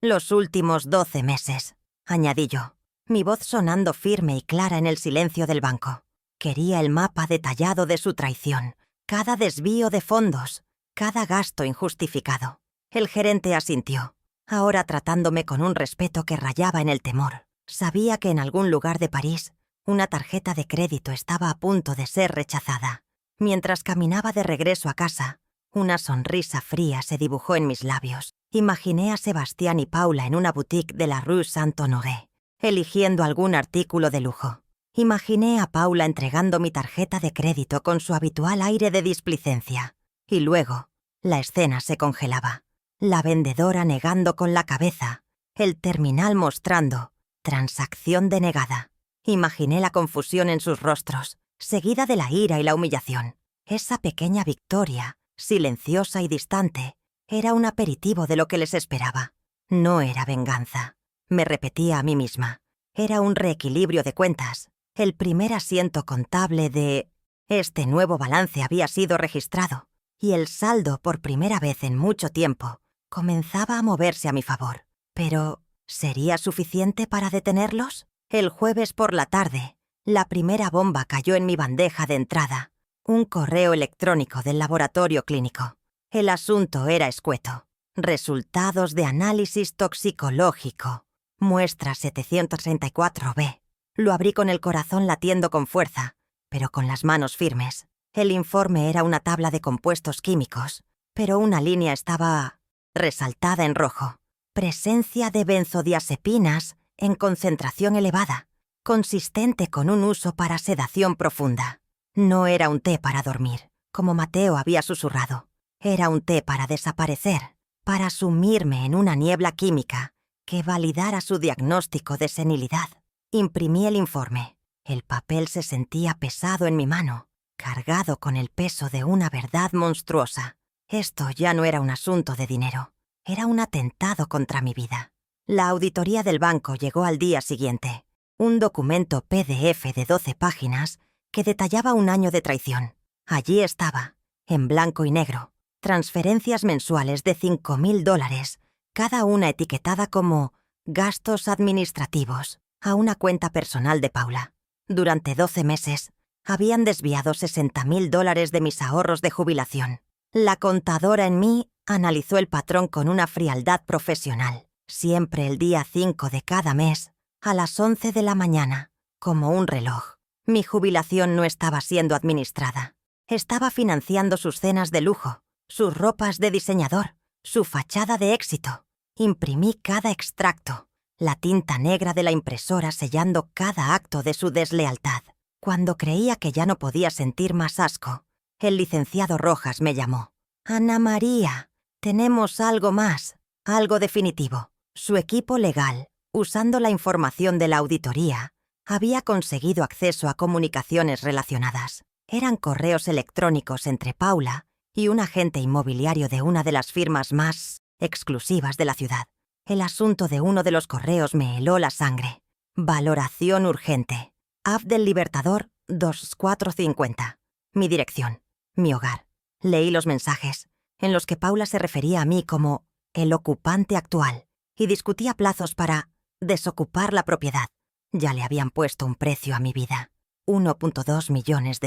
Speaker 1: los últimos 12 meses», añadí yo, mi voz sonando firme y clara en el silencio del banco. Quería el mapa detallado de su traición, cada desvío de fondos, cada gasto injustificado. El gerente asintió, ahora tratándome con un respeto que rayaba en el temor. Sabía que en algún lugar de París una tarjeta de crédito estaba a punto de ser rechazada. Mientras caminaba de regreso a casa, una sonrisa fría se dibujó en mis labios. Imaginé a Sebastián y Paula en una boutique de la Rue Saint-Honoré, eligiendo algún artículo de lujo. Imaginé a Paula entregando mi tarjeta de crédito con su habitual aire de displicencia. Y luego, la escena se congelaba. La vendedora negando con la cabeza, el terminal mostrando transacción denegada. Imaginé la confusión en sus rostros, seguida de la ira y la humillación. Esa pequeña victoria, silenciosa y distante, era un aperitivo de lo que les esperaba. No era venganza. Me repetía a mí misma. Era un reequilibrio de cuentas. El primer asiento contable de este nuevo balance había sido registrado, y el saldo, por primera vez en mucho tiempo, comenzaba a moverse a mi favor. Pero, ¿sería suficiente para detenerlos? El jueves por la tarde, la primera bomba cayó en mi bandeja de entrada. Un correo electrónico del laboratorio clínico. El asunto era escueto. Resultados de análisis toxicológico. Muestra 734B. Lo abrí con el corazón latiendo con fuerza, pero con las manos firmes. El informe era una tabla de compuestos químicos, pero una línea estaba resaltada en rojo. Presencia de benzodiazepinas en concentración elevada, consistente con un uso para sedación profunda. No era un té para dormir, como Mateo había susurrado. Era un té para desaparecer, para sumirme en una niebla química que validara su diagnóstico de senilidad. Imprimí el informe. El papel se sentía pesado en mi mano, cargado con el peso de una verdad monstruosa. Esto ya no era un asunto de dinero. Era un atentado contra mi vida. La auditoría del banco llegó al día siguiente. Un documento PDF de 12 páginas que detallaba un año de traición. Allí estaba, en blanco y negro, transferencias mensuales de $5,000, cada una etiquetada como gastos administrativos, a una cuenta personal de Paula. Durante 12 meses, habían desviado $60,000 de mis ahorros de jubilación. La contadora en mí analizó el patrón con una frialdad profesional. Siempre el día 5 de cada mes, a las 11 de la mañana, como un reloj. Mi jubilación no estaba siendo administrada. Estaba financiando sus cenas de lujo, sus ropas de diseñador, su fachada de éxito. Imprimí cada extracto, la tinta negra de la impresora sellando cada acto de su deslealtad. Cuando creía que ya no podía sentir más asco, el licenciado Rojas me llamó. «Ana María, tenemos algo más, algo definitivo». Su equipo legal, usando la información de la auditoría, había conseguido acceso a comunicaciones relacionadas. Eran correos electrónicos entre Paula y un agente inmobiliario de una de las firmas más exclusivas de la ciudad. El asunto de uno de los correos me heló la sangre. Valoración urgente. Ave del Libertador 2450. Mi dirección. Mi hogar. Leí los mensajes, en los que Paula se refería a mí como el ocupante actual y discutía plazos para desocupar la propiedad. Ya le habían puesto un precio a mi vida. $1.2 millones.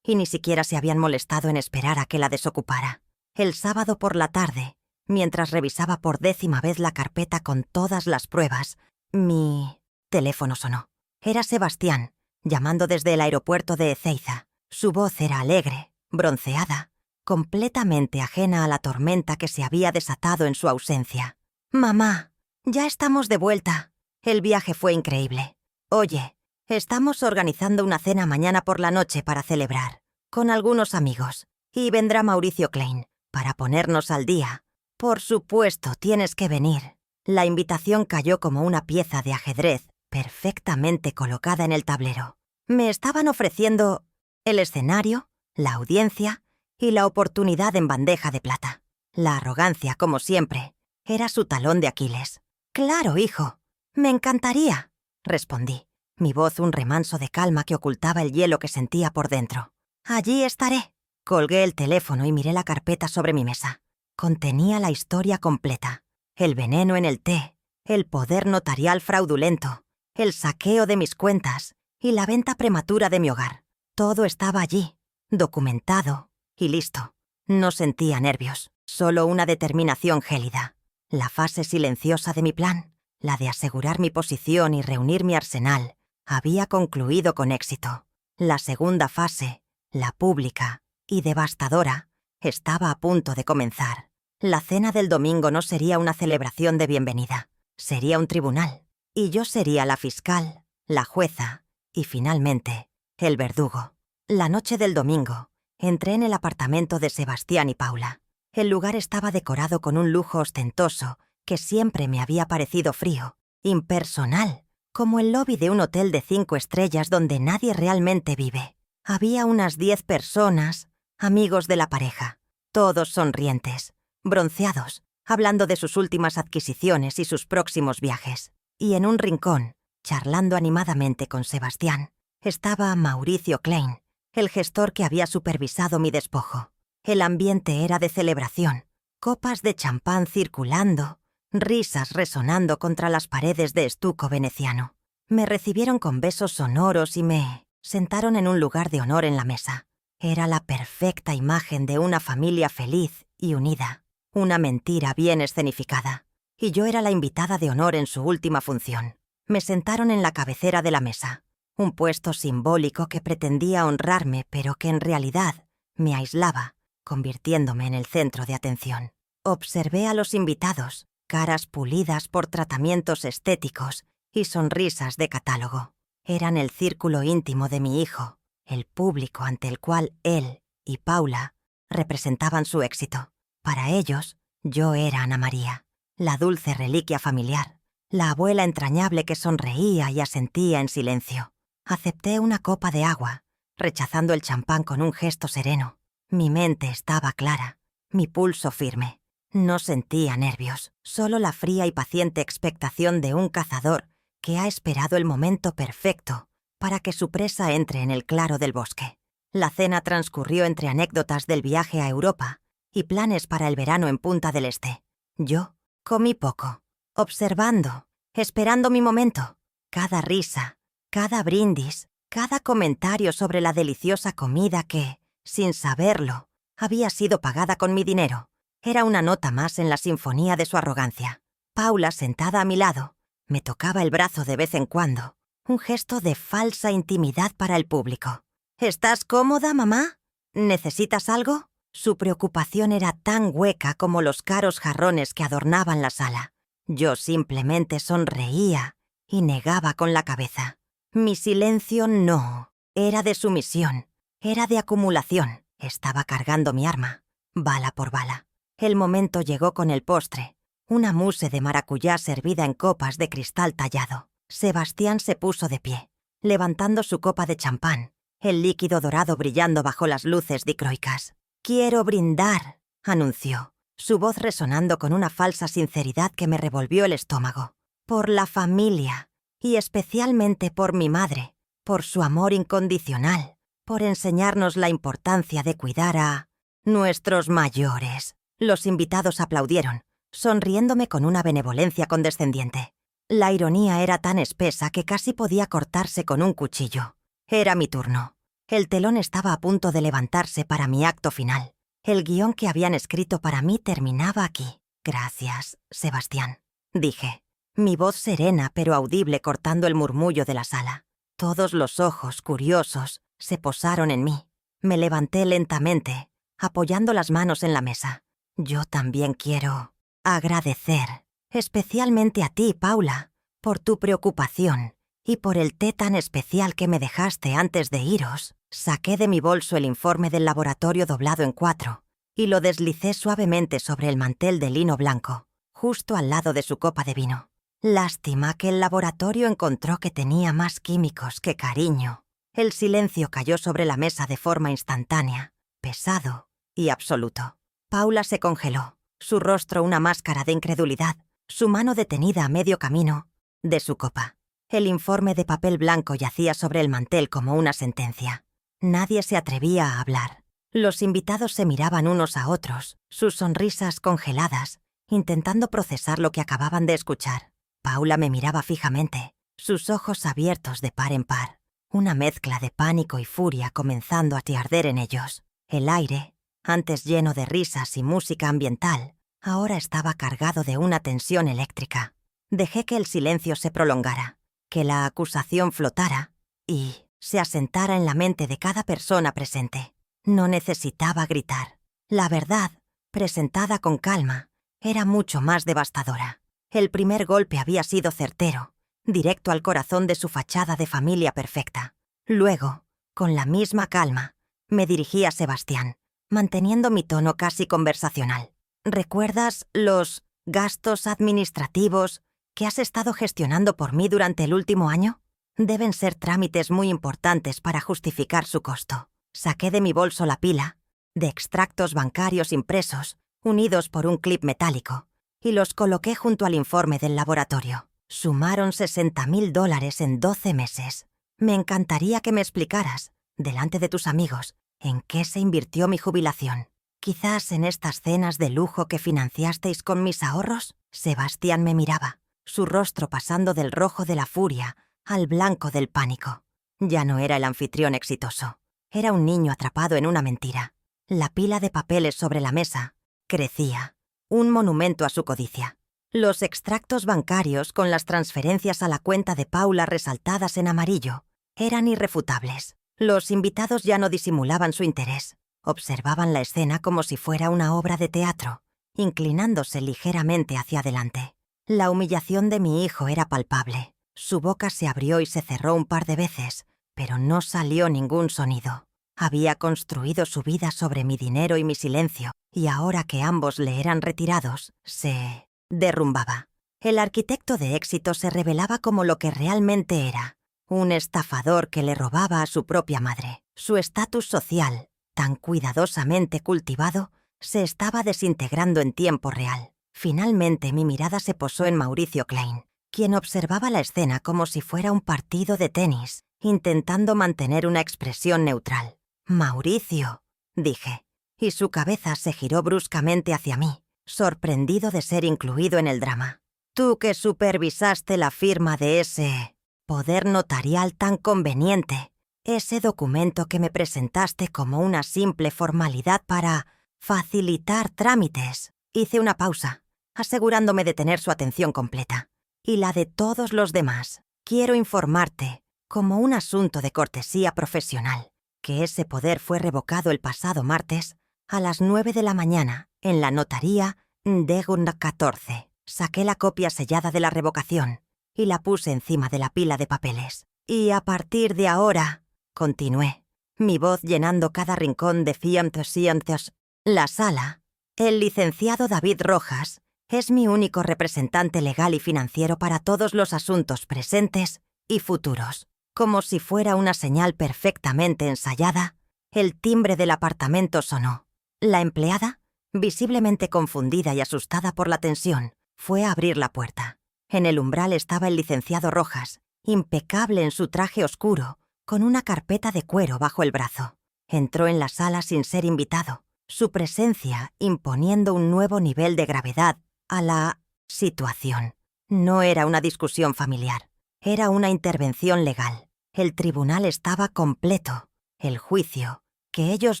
Speaker 1: Y ni siquiera se habían molestado en esperar a que la desocupara. El sábado por la tarde, mientras revisaba por 10ª vez la carpeta con todas las pruebas, mi teléfono sonó. Era Sebastián, llamando desde el aeropuerto de Ezeiza. Su voz era alegre, bronceada, completamente ajena a la tormenta que se había desatado en su ausencia. «Mamá, ya estamos de vuelta. El viaje fue increíble. Oye, estamos organizando una cena mañana por la noche para celebrar, con algunos amigos, y vendrá Mauricio Klein, para ponernos al día. Por supuesto, tienes que venir». La invitación cayó como una pieza de ajedrez perfectamente colocada en el tablero. Me estaban ofreciendo el escenario, la audiencia y la oportunidad en bandeja de plata. La arrogancia, como siempre, era su talón de Aquiles. «Claro, hijo, me encantaría», respondí, mi voz un remanso de calma que ocultaba el hielo que sentía por dentro. «Allí estaré». Colgué el teléfono y miré la carpeta sobre mi mesa. Contenía la historia completa. El veneno en el té, el poder notarial fraudulento, el saqueo de mis cuentas y la venta prematura de mi hogar. Todo estaba allí, documentado y listo. No sentía nervios, solo una determinación gélida. La fase silenciosa de mi plan, la de asegurar mi posición y reunir mi arsenal, había concluido con éxito. La segunda fase, la pública y devastadora, estaba a punto de comenzar. La cena del domingo no sería una celebración de bienvenida, sería un tribunal. Y yo sería la fiscal, la jueza y, finalmente, el verdugo. La noche del domingo, entré en el apartamento de Sebastián y Paula. El lugar estaba decorado con un lujo ostentoso que siempre me había parecido frío, impersonal, como el lobby de un hotel de 5 estrellas donde nadie realmente vive. Había unas 10 personas, amigos de la pareja, todos sonrientes, bronceados, hablando de sus últimas adquisiciones y sus próximos viajes. Y en un rincón, charlando animadamente con Sebastián, estaba Mauricio Klein, el gestor que había supervisado mi despojo. El ambiente era de celebración, copas de champán circulando, risas resonando contra las paredes de estuco veneciano. Me recibieron con besos sonoros y me sentaron en un lugar de honor en la mesa. Era la perfecta imagen de una familia feliz y unida, una mentira bien escenificada. Y yo era la invitada de honor en su última función. Me sentaron en la cabecera de la mesa, un puesto simbólico que pretendía honrarme, pero que en realidad me aislaba, convirtiéndome en el centro de atención. Observé a los invitados, caras pulidas por tratamientos estéticos y sonrisas de catálogo. Eran el círculo íntimo de mi hijo, el público ante el cual él y Paula representaban su éxito. Para ellos, yo era Ana María, la dulce reliquia familiar, la abuela entrañable que sonreía y asentía en silencio. Acepté una copa de agua, rechazando el champán con un gesto sereno. Mi mente estaba clara, mi pulso firme. No sentía nervios, solo la fría y paciente expectación de un cazador que ha esperado el momento perfecto para que su presa entre en el claro del bosque. La cena transcurrió entre anécdotas del viaje a Europa y planes para el verano en Punta del Este. Yo comí poco, observando, esperando mi momento. Cada risa, cada brindis, cada comentario sobre la deliciosa comida que, sin saberlo, había sido pagada con mi dinero, era una nota más en la sinfonía de su arrogancia. Paula, sentada a mi lado, me tocaba el brazo de vez en cuando, un gesto de falsa intimidad para el público. ¿Estás cómoda, mamá? ¿Necesitas algo? Su preocupación era tan hueca como los caros jarrones que adornaban la sala. Yo simplemente sonreía y negaba con la cabeza. Mi silencio no, era de sumisión, era de acumulación. Estaba cargando mi arma, bala por bala. El momento llegó con el postre, una mousse de maracuyá servida en copas de cristal tallado. Sebastián se puso de pie, levantando su copa de champán, el líquido dorado brillando bajo las luces dicroicas. «Quiero brindar», anunció, su voz resonando con una falsa sinceridad que me revolvió el estómago. «Por la familia, y especialmente por mi madre, por su amor incondicional, por enseñarnos la importancia de cuidar a nuestros mayores». Los invitados aplaudieron, sonriéndome con una benevolencia condescendiente. La ironía era tan espesa que casi podía cortarse con un cuchillo. Era mi turno. El telón estaba a punto de levantarse para mi acto final. El guión que habían escrito para mí terminaba aquí. «Gracias, Sebastián», dije, mi voz serena pero audible cortando el murmullo de la sala. Todos los ojos, curiosos, se posaron en mí. Me levanté lentamente, apoyando las manos en la mesa. «Yo también quiero agradecer, especialmente a ti, Paula, por tu preocupación y por el té tan especial que me dejaste antes de iros». Saqué de mi bolso el informe del laboratorio doblado en 4 y lo deslicé suavemente sobre el mantel de lino blanco, justo al lado de su copa de vino. Lástima que el laboratorio encontró que tenía más químicos que cariño. El silencio cayó sobre la mesa de forma instantánea, pesado y absoluto. Paula se congeló, su rostro una máscara de incredulidad, su mano detenida a medio camino de su copa. El informe de papel blanco yacía sobre el mantel como una sentencia. Nadie se atrevía a hablar. Los invitados se miraban unos a otros, sus sonrisas congeladas, intentando procesar lo que acababan de escuchar. Paula me miraba fijamente, sus ojos abiertos de par en par, una mezcla de pánico y furia comenzando a arder en ellos. El aire, antes lleno de risas y música ambiental, ahora estaba cargado de una tensión eléctrica. Dejé que el silencio se prolongara, que la acusación flotara y se asentara en la mente de cada persona presente. No necesitaba gritar. La verdad, presentada con calma, era mucho más devastadora. El primer golpe había sido certero. directo al corazón de su fachada de familia perfecta. Luego, con la misma calma, me dirigí a Sebastián, manteniendo mi tono casi conversacional. ¿Recuerdas los gastos administrativos que has estado gestionando por mí durante el último año? Deben ser trámites muy importantes para justificar su costo. Saqué de mi bolso la pila de extractos bancarios impresos, unidos por un clip metálico, y los coloqué junto al informe del laboratorio. Sumaron $60.000 en 12 meses. Me encantaría que me explicaras, delante de tus amigos, en qué se invirtió mi jubilación. ¿Quizás en estas cenas de lujo que financiasteis con mis ahorros? Sebastián me miraba, su rostro pasando del rojo de la furia al blanco del pánico. Ya no era el anfitrión exitoso. Era un niño atrapado en una mentira. La pila de papeles sobre la mesa crecía, un monumento a su codicia. Los extractos bancarios con las transferencias a la cuenta de Paula resaltadas en amarillo eran irrefutables. Los invitados ya no disimulaban su interés. Observaban la escena como si fuera una obra de teatro, inclinándose ligeramente hacia adelante. La humillación de mi hijo era palpable. Su boca se abrió y se cerró un par de veces, pero no salió ningún sonido. Había construido su vida sobre mi dinero y mi silencio, y ahora que ambos le eran retirados, se derrumbaba. El arquitecto de éxito se revelaba como lo que realmente era, un estafador que le robaba a su propia madre. Su estatus social, tan cuidadosamente cultivado, se estaba desintegrando en tiempo real. Finalmente mi mirada se posó en Mauricio Klein, quien observaba la escena como si fuera un partido de tenis, intentando mantener una expresión neutral. «Mauricio», dije, y su cabeza se giró bruscamente hacia mí, sorprendido de ser incluido en el drama. «Tú que supervisaste la firma de ese poder notarial tan conveniente, ese documento que me presentaste como una simple formalidad para facilitar trámites». Hice una pausa, asegurándome de tener su atención completa. «Y la de todos los demás. Quiero informarte, como un asunto de cortesía profesional, que ese poder fue revocado el pasado martes a las 9 de la mañana en la notaría Deguna 14. Saqué la copia sellada de la revocación y la puse encima de la pila de papeles. «Y a partir de ahora», continué, mi voz llenando cada rincón de cientos, la sala, «el licenciado David Rojas es mi único representante legal y financiero para todos los asuntos presentes y futuros». Como si fuera una señal perfectamente ensayada, el timbre del apartamento sonó. La empleada, visiblemente confundida y asustada por la tensión, fue a abrir la puerta. En el umbral estaba el licenciado Rojas, impecable en su traje oscuro, con una carpeta de cuero bajo el brazo. Entró en la sala sin ser invitado, su presencia imponiendo un nuevo nivel de gravedad a la situación. No era una discusión familiar, era una intervención legal. El tribunal estaba completo. El juicio, que ellos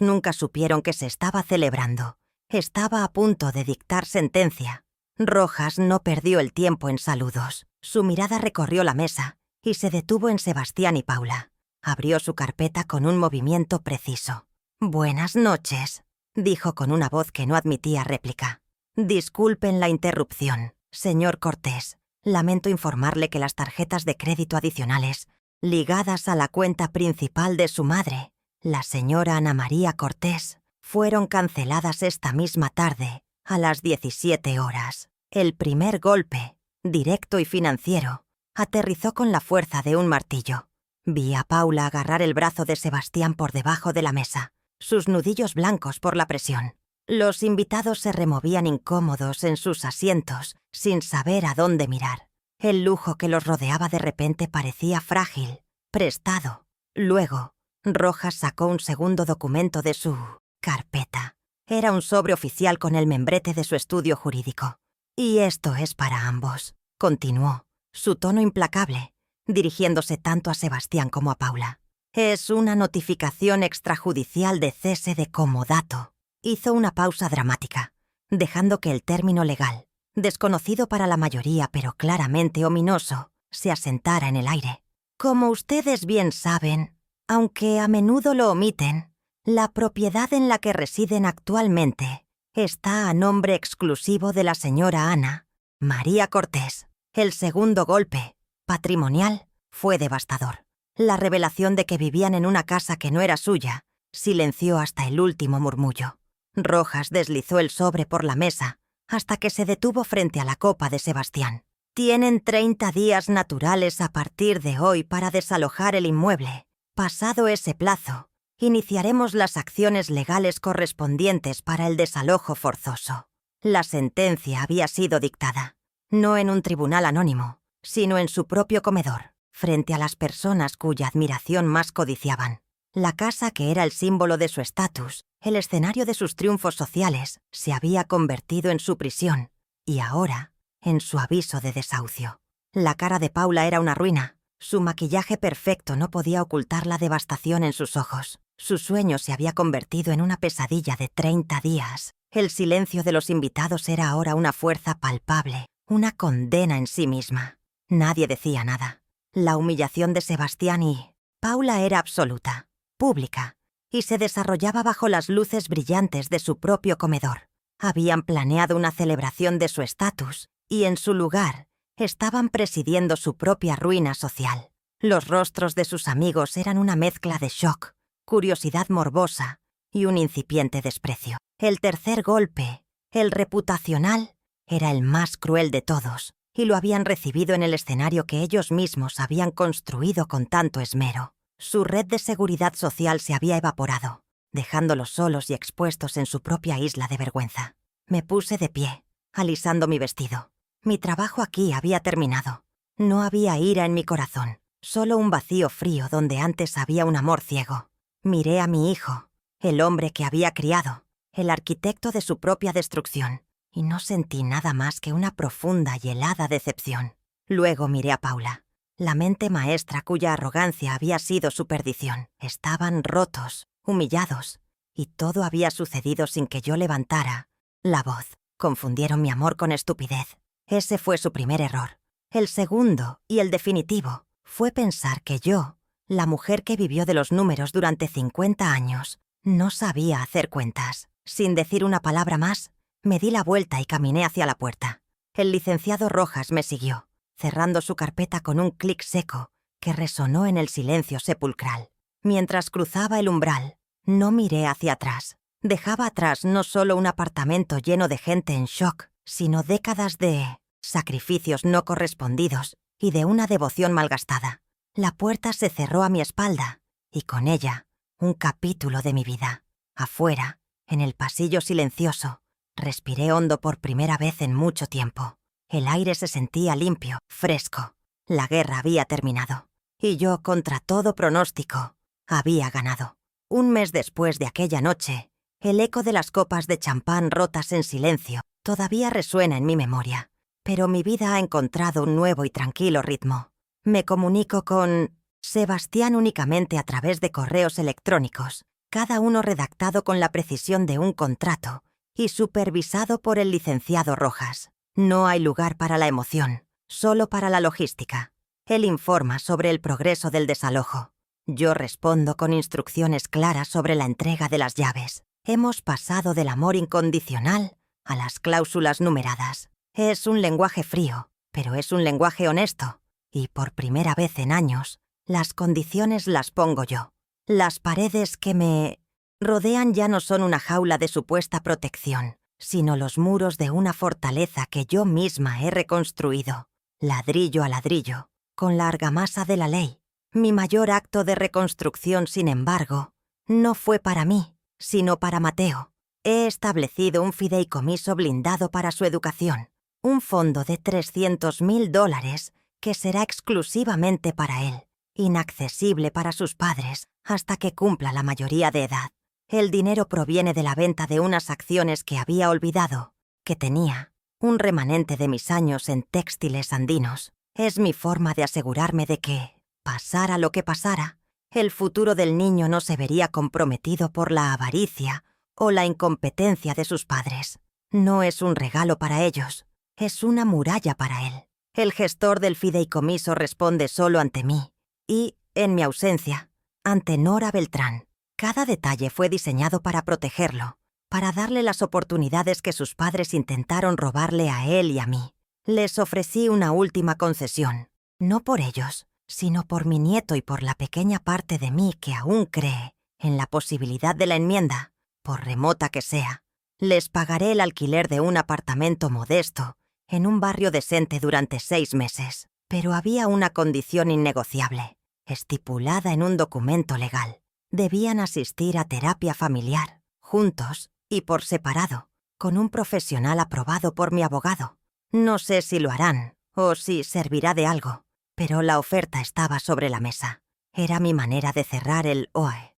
Speaker 1: nunca supieron que se estaba celebrando, estaba a punto de dictar sentencia. Rojas no perdió el tiempo en saludos. Su mirada recorrió la mesa y se detuvo en Sebastián y Paula. Abrió su carpeta con un movimiento preciso. «Buenas noches», dijo con una voz que no admitía réplica. «Disculpen la interrupción, señor Cortés. Lamento informarle que las tarjetas de crédito adicionales ligadas a la cuenta principal de su madre, la señora Ana María Cortés, fueron canceladas esta misma tarde, a las 17 horas. El primer golpe, directo y financiero, aterrizó con la fuerza de un martillo. Vi a Paula agarrar el brazo de Sebastián por debajo de la mesa, sus nudillos blancos por la presión. Los invitados se removían incómodos en sus asientos, sin saber a dónde mirar. El lujo que los rodeaba de repente parecía frágil, prestado. Luego, Rojas sacó un segundo documento de su carpeta. Era un sobre oficial con el membrete de su estudio jurídico. «Y esto es para ambos», continuó, su tono implacable, dirigiéndose tanto a Sebastián como a Paula. «Es una notificación extrajudicial de cese de comodato». Hizo una pausa dramática, dejando que el término legal, desconocido para la mayoría pero claramente ominoso, se asentara en el aire. «Como ustedes bien saben, aunque a menudo lo omiten, la propiedad en la que residen actualmente está a nombre exclusivo de la señora Ana María Cortés». El segundo golpe, patrimonial, fue devastador. La revelación de que vivían en una casa que no era suya silenció hasta el último murmullo. Rojas deslizó el sobre por la mesa hasta que se detuvo frente a la copa de Sebastián. Tienen 30 días naturales a partir de hoy para desalojar el inmueble. Pasado ese plazo, iniciaremos las acciones legales correspondientes para el desalojo forzoso. La sentencia había sido dictada, no en un tribunal anónimo, sino en su propio comedor, frente a las personas cuya admiración más codiciaban. La casa que era el símbolo de su estatus, el escenario de sus triunfos sociales, se había convertido en su prisión, y ahora, en su aviso de desahucio. La cara de Paula era una ruina. Su maquillaje perfecto no podía ocultar la devastación en sus ojos. Su sueño se había convertido en una pesadilla de 30 días. El silencio de los invitados era ahora una fuerza palpable, una condena en sí misma. Nadie decía nada. La humillación de Sebastián y Paula era absoluta, pública, y se desarrollaba bajo las luces brillantes de su propio comedor. Habían planeado una celebración de su estatus, y en su lugar estaban presidiendo su propia ruina social. Los rostros de sus amigos eran una mezcla de shock, curiosidad morbosa y un incipiente desprecio. El tercer golpe, el reputacional, era el más cruel de todos, y lo habían recibido en el escenario que ellos mismos habían construido con tanto esmero. Su red de seguridad social se había evaporado, dejándolos solos y expuestos en su propia isla de vergüenza. Me puse de pie, alisando mi vestido. Mi trabajo aquí había terminado. No había ira en mi corazón, solo un vacío frío donde antes había un amor ciego. Miré a mi hijo, el hombre que había criado, el arquitecto de su propia destrucción, y no sentí nada más que una profunda y helada decepción. Luego miré a Paula, la mente maestra cuya arrogancia había sido su perdición. Estaban rotos, humillados, y todo había sucedido sin que yo levantara la voz. Confundieron mi amor con estupidez. Ese fue su primer error. El segundo, y el definitivo, fue pensar que yo, la mujer que vivió de los números durante 50 años, no sabía hacer cuentas. Sin decir una palabra más, me di la vuelta y caminé hacia la puerta. El licenciado Rojas me siguió, cerrando su carpeta con un clic seco que resonó en el silencio sepulcral. Mientras cruzaba el umbral, no miré hacia atrás. Dejaba atrás no solo un apartamento lleno de gente en shock, sino décadas de sacrificios no correspondidos y de una devoción malgastada. La puerta se cerró a mi espalda, y con ella, un capítulo de mi vida. Afuera, en el pasillo silencioso, respiré hondo por primera vez en mucho tiempo. El aire se sentía limpio, fresco. La guerra había terminado, y yo, contra todo pronóstico, había ganado. Un mes después de aquella noche, el eco de las copas de champán rotas en silencio todavía resuena en mi memoria, pero mi vida ha encontrado un nuevo y tranquilo ritmo. Me comunico con Sebastián únicamente a través de correos electrónicos, cada uno redactado con la precisión de un contrato y supervisado por el licenciado Rojas. No hay lugar para la emoción, solo para la logística. Él informa sobre el progreso del desalojo. Yo respondo con instrucciones claras sobre la entrega de las llaves. Hemos pasado del amor incondicional a las cláusulas numeradas. Es un lenguaje frío, pero es un lenguaje honesto. Y por primera vez en años, las condiciones las pongo yo. Las paredes que me rodean ya no son una jaula de supuesta protección, sino los muros de una fortaleza que yo misma he reconstruido, ladrillo a ladrillo, con la argamasa de la ley. Mi mayor acto de reconstrucción, sin embargo, no fue para mí, sino para Mateo. He establecido un fideicomiso blindado para su educación, un fondo de $300,000 que será exclusivamente para él, inaccesible para sus padres hasta que cumpla la mayoría de edad. El dinero proviene de la venta de unas acciones que había olvidado, que tenía, un remanente de mis años en textiles andinos. Es mi forma de asegurarme de que, pasara lo que pasara, el futuro del niño no se vería comprometido por la avaricia o la incompetencia de sus padres. No es un regalo para ellos, es una muralla para él. El gestor del fideicomiso responde solo ante mí y, en mi ausencia, ante Nora Beltrán. Cada detalle fue diseñado para protegerlo, para darle las oportunidades que sus padres intentaron robarle a él y a mí. Les ofrecí una última concesión, No por ellos, sino por mi nieto y por la pequeña parte de mí que aún cree en la posibilidad de la enmienda, por remota que sea. Les pagaré el alquiler de un apartamento modesto en un barrio decente durante 6 meses. Pero había una condición innegociable, estipulada en un documento legal. Debían asistir a terapia familiar, juntos y por separado, con un profesional aprobado por mi abogado. No sé si lo harán o si servirá de algo, pero la oferta estaba sobre la mesa. Era mi manera de cerrar el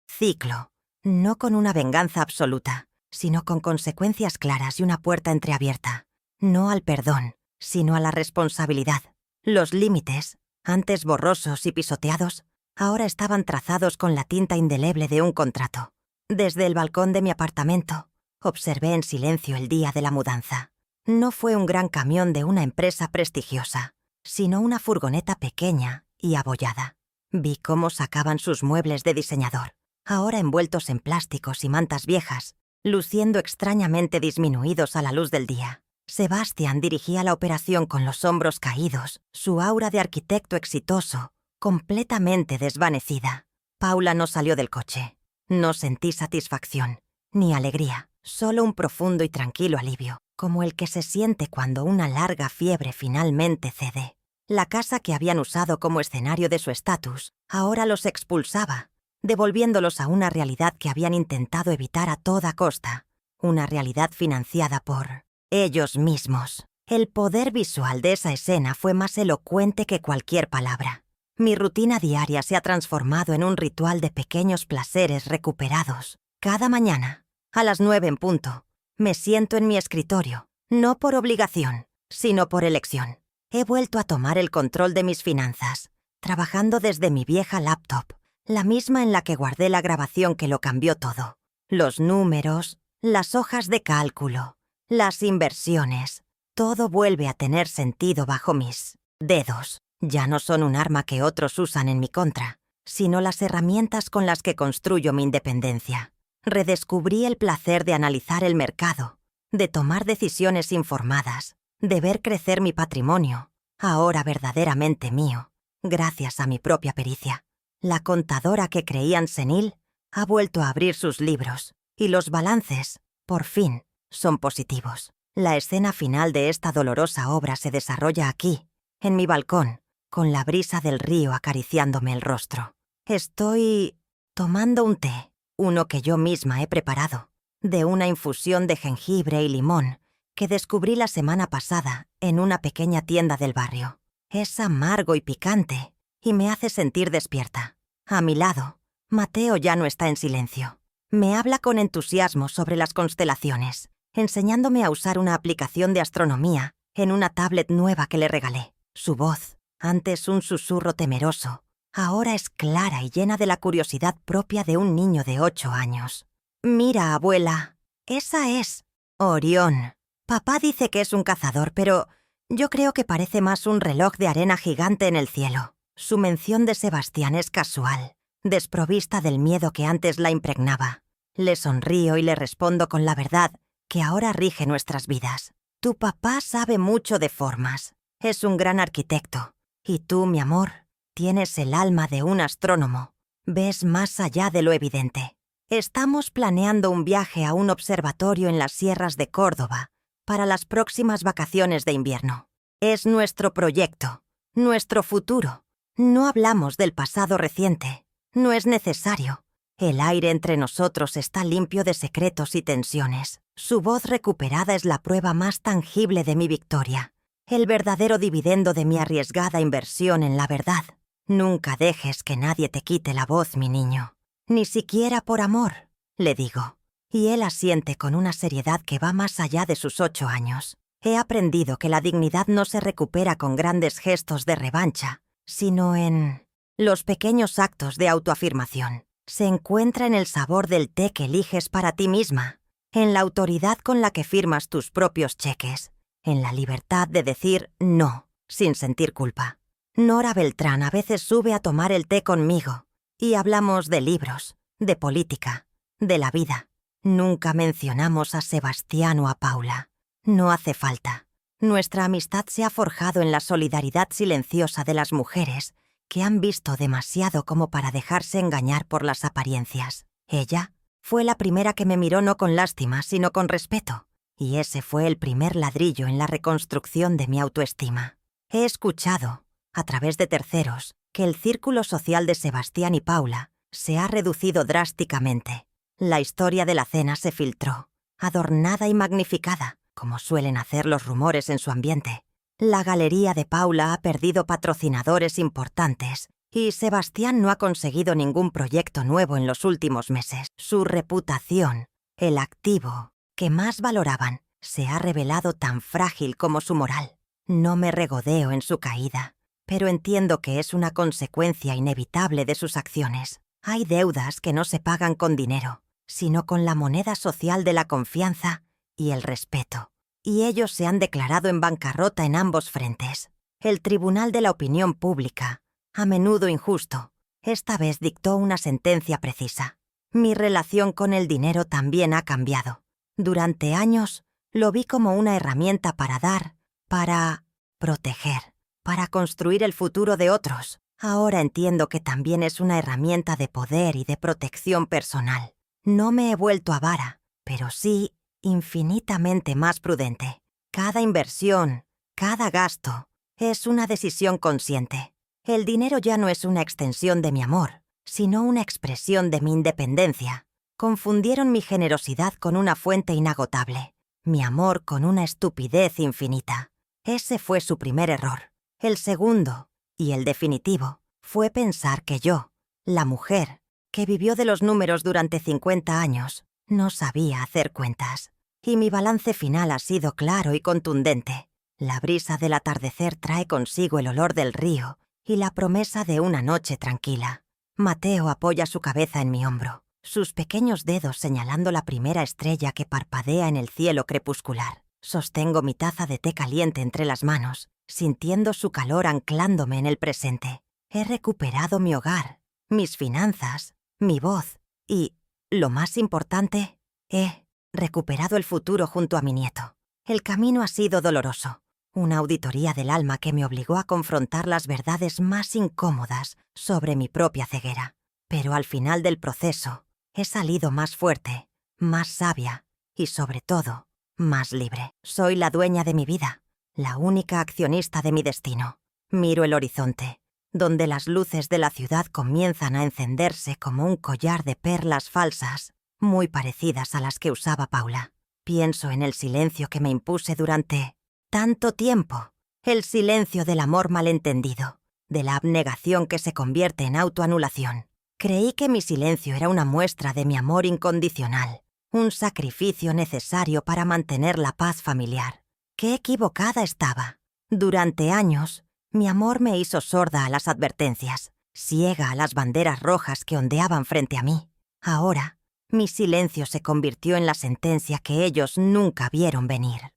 Speaker 1: ciclo, no con una venganza absoluta, sino con consecuencias claras y una puerta entreabierta. No al perdón, sino a la responsabilidad. Los límites, antes borrosos y pisoteados, ahora estaban trazados con la tinta indeleble de un contrato. Desde el balcón de mi apartamento, observé en silencio el día de la mudanza. No fue un gran camión de una empresa prestigiosa, sino una furgoneta pequeña y abollada. Vi cómo sacaban sus muebles de diseñador, ahora envueltos en plásticos y mantas viejas, luciendo extrañamente disminuidos a la luz del día. Sebastián dirigía la operación con los hombros caídos, su aura de arquitecto exitoso, completamente desvanecida. Paula no salió del coche. No sentí satisfacción, ni alegría, solo un profundo y tranquilo alivio, como el que se siente cuando una larga fiebre finalmente cede. La casa que habían usado como escenario de su estatus ahora los expulsaba, devolviéndolos a una realidad que habían intentado evitar a toda costa, una realidad financiada por ellos mismos. El poder visual de esa escena fue más elocuente que cualquier palabra. Mi rutina diaria se ha transformado en un ritual de pequeños placeres recuperados. Cada mañana, a las 9 en punto, me siento en mi escritorio, no por obligación, sino por elección. He vuelto a tomar el control de mis finanzas, trabajando desde mi vieja laptop, la misma en la que guardé la grabación que lo cambió todo. Los números, las hojas de cálculo, las inversiones, todo vuelve a tener sentido bajo mis dedos. Ya no son un arma que otros usan en mi contra, sino las herramientas con las que construyo mi independencia. Redescubrí el placer de analizar el mercado, de tomar decisiones informadas, de ver crecer mi patrimonio, ahora verdaderamente mío, gracias a mi propia pericia. La contadora que creían senil ha vuelto a abrir sus libros, y los balances, por fin, son positivos. La escena final de esta dolorosa obra se desarrolla aquí, en mi balcón, con la brisa del río acariciándome el rostro. Estoy tomando un té, uno que yo misma he preparado, de una infusión de jengibre y limón que descubrí la semana pasada en una pequeña tienda del barrio. Es amargo y picante y me hace sentir despierta. A mi lado, Mateo ya no está en silencio. Me habla con entusiasmo sobre las constelaciones, enseñándome a usar una aplicación de astronomía en una tablet nueva que le regalé. Su voz, antes un susurro temeroso, ahora es clara y llena de la curiosidad propia de un niño de 8 años. «Mira, abuela, esa es Orión. Papá dice que es un cazador, pero yo creo que parece más un reloj de arena gigante en el cielo». Su mención de Sebastián es casual, desprovista del miedo que antes la impregnaba. Le sonrío y le respondo con la verdad que ahora rige nuestras vidas. Tu papá sabe mucho de formas. Es un gran arquitecto. Y tú, mi amor, tienes el alma de un astrónomo. Ves más allá de lo evidente. Estamos planeando un viaje a un observatorio en las sierras de Córdoba para las próximas vacaciones de invierno. Es nuestro proyecto, nuestro futuro. No hablamos del pasado reciente. No es necesario. El aire entre nosotros está limpio de secretos y tensiones. Su voz recuperada es la prueba más tangible de mi victoria, el verdadero dividendo de mi arriesgada inversión en la verdad. Nunca dejes que nadie te quite la voz, mi niño. Ni siquiera por amor, le digo. Y él asiente con una seriedad que va más allá de sus 8 años. He aprendido que la dignidad no se recupera con grandes gestos de revancha, sino en los pequeños actos de autoafirmación. Se encuentra en el sabor del té que eliges para ti misma, en la autoridad con la que firmas tus propios cheques, en la libertad de decir no, sin sentir culpa. Nora Beltrán a veces sube a tomar el té conmigo y hablamos de libros, de política, de la vida. Nunca mencionamos a Sebastián o a Paula. No hace falta. Nuestra amistad se ha forjado en la solidaridad silenciosa de las mujeres que han visto demasiado como para dejarse engañar por las apariencias. Ella fue la primera que me miró no con lástima, sino con respeto, y ese fue el primer ladrillo en la reconstrucción de mi autoestima. He escuchado, a través de terceros, que el círculo social de Sebastián y Paula se ha reducido drásticamente. La historia de la cena se filtró, adornada y magnificada, como suelen hacer los rumores en su ambiente. La galería de Paula ha perdido patrocinadores importantes y Sebastián no ha conseguido ningún proyecto nuevo en los últimos meses. Su reputación, el activo que más valoraban, se ha revelado tan frágil como su moral. No me regodeo en su caída, pero entiendo que es una consecuencia inevitable de sus acciones. Hay deudas que no se pagan con dinero, sino con la moneda social de la confianza y el respeto. Y ellos se han declarado en bancarrota en ambos frentes. El Tribunal de la Opinión Pública, a menudo injusto, esta vez dictó una sentencia precisa. Mi relación con el dinero también ha cambiado. Durante años lo vi como una herramienta para dar, para proteger, para construir el futuro de otros. Ahora entiendo que también es una herramienta de poder y de protección personal. No me he vuelto avara, pero sí infinitamente más prudente. Cada inversión, cada gasto, es una decisión consciente. El dinero ya no es una extensión de mi amor, sino una expresión de mi independencia. Confundieron mi generosidad con una fuente inagotable, mi amor con una estupidez infinita. Ese fue su primer error. El segundo, y el definitivo, fue pensar que yo, la mujer, que vivió de los números durante 50 años, no sabía hacer cuentas. Y mi balance final ha sido claro y contundente. La brisa del atardecer trae consigo el olor del río y la promesa de una noche tranquila. Mateo apoya su cabeza en mi hombro, sus pequeños dedos señalando la primera estrella que parpadea en el cielo crepuscular. Sostengo mi taza de té caliente entre las manos, sintiendo su calor anclándome en el presente. He recuperado mi hogar, mis finanzas, mi voz y, lo más importante, he recuperado el futuro junto a mi nieto. El camino ha sido doloroso, una auditoría del alma que me obligó a confrontar las verdades más incómodas sobre mi propia ceguera. Pero al final del proceso, he salido más fuerte, más sabia y, sobre todo, más libre. Soy la dueña de mi vida, la única accionista de mi destino. Miro el horizonte, donde las luces de la ciudad comienzan a encenderse como un collar de perlas falsas, muy parecidas a las que usaba Paula. Pienso en el silencio que me impuse durante tanto tiempo, el silencio del amor malentendido, de la abnegación que se convierte en autoanulación. Creí que mi silencio era una muestra de mi amor incondicional, un sacrificio necesario para mantener la paz familiar. ¡Qué equivocada estaba! Durante años, mi amor me hizo sorda a las advertencias, ciega a las banderas rojas que ondeaban frente a mí. Ahora, mi silencio se convirtió en la sentencia que ellos nunca vieron venir.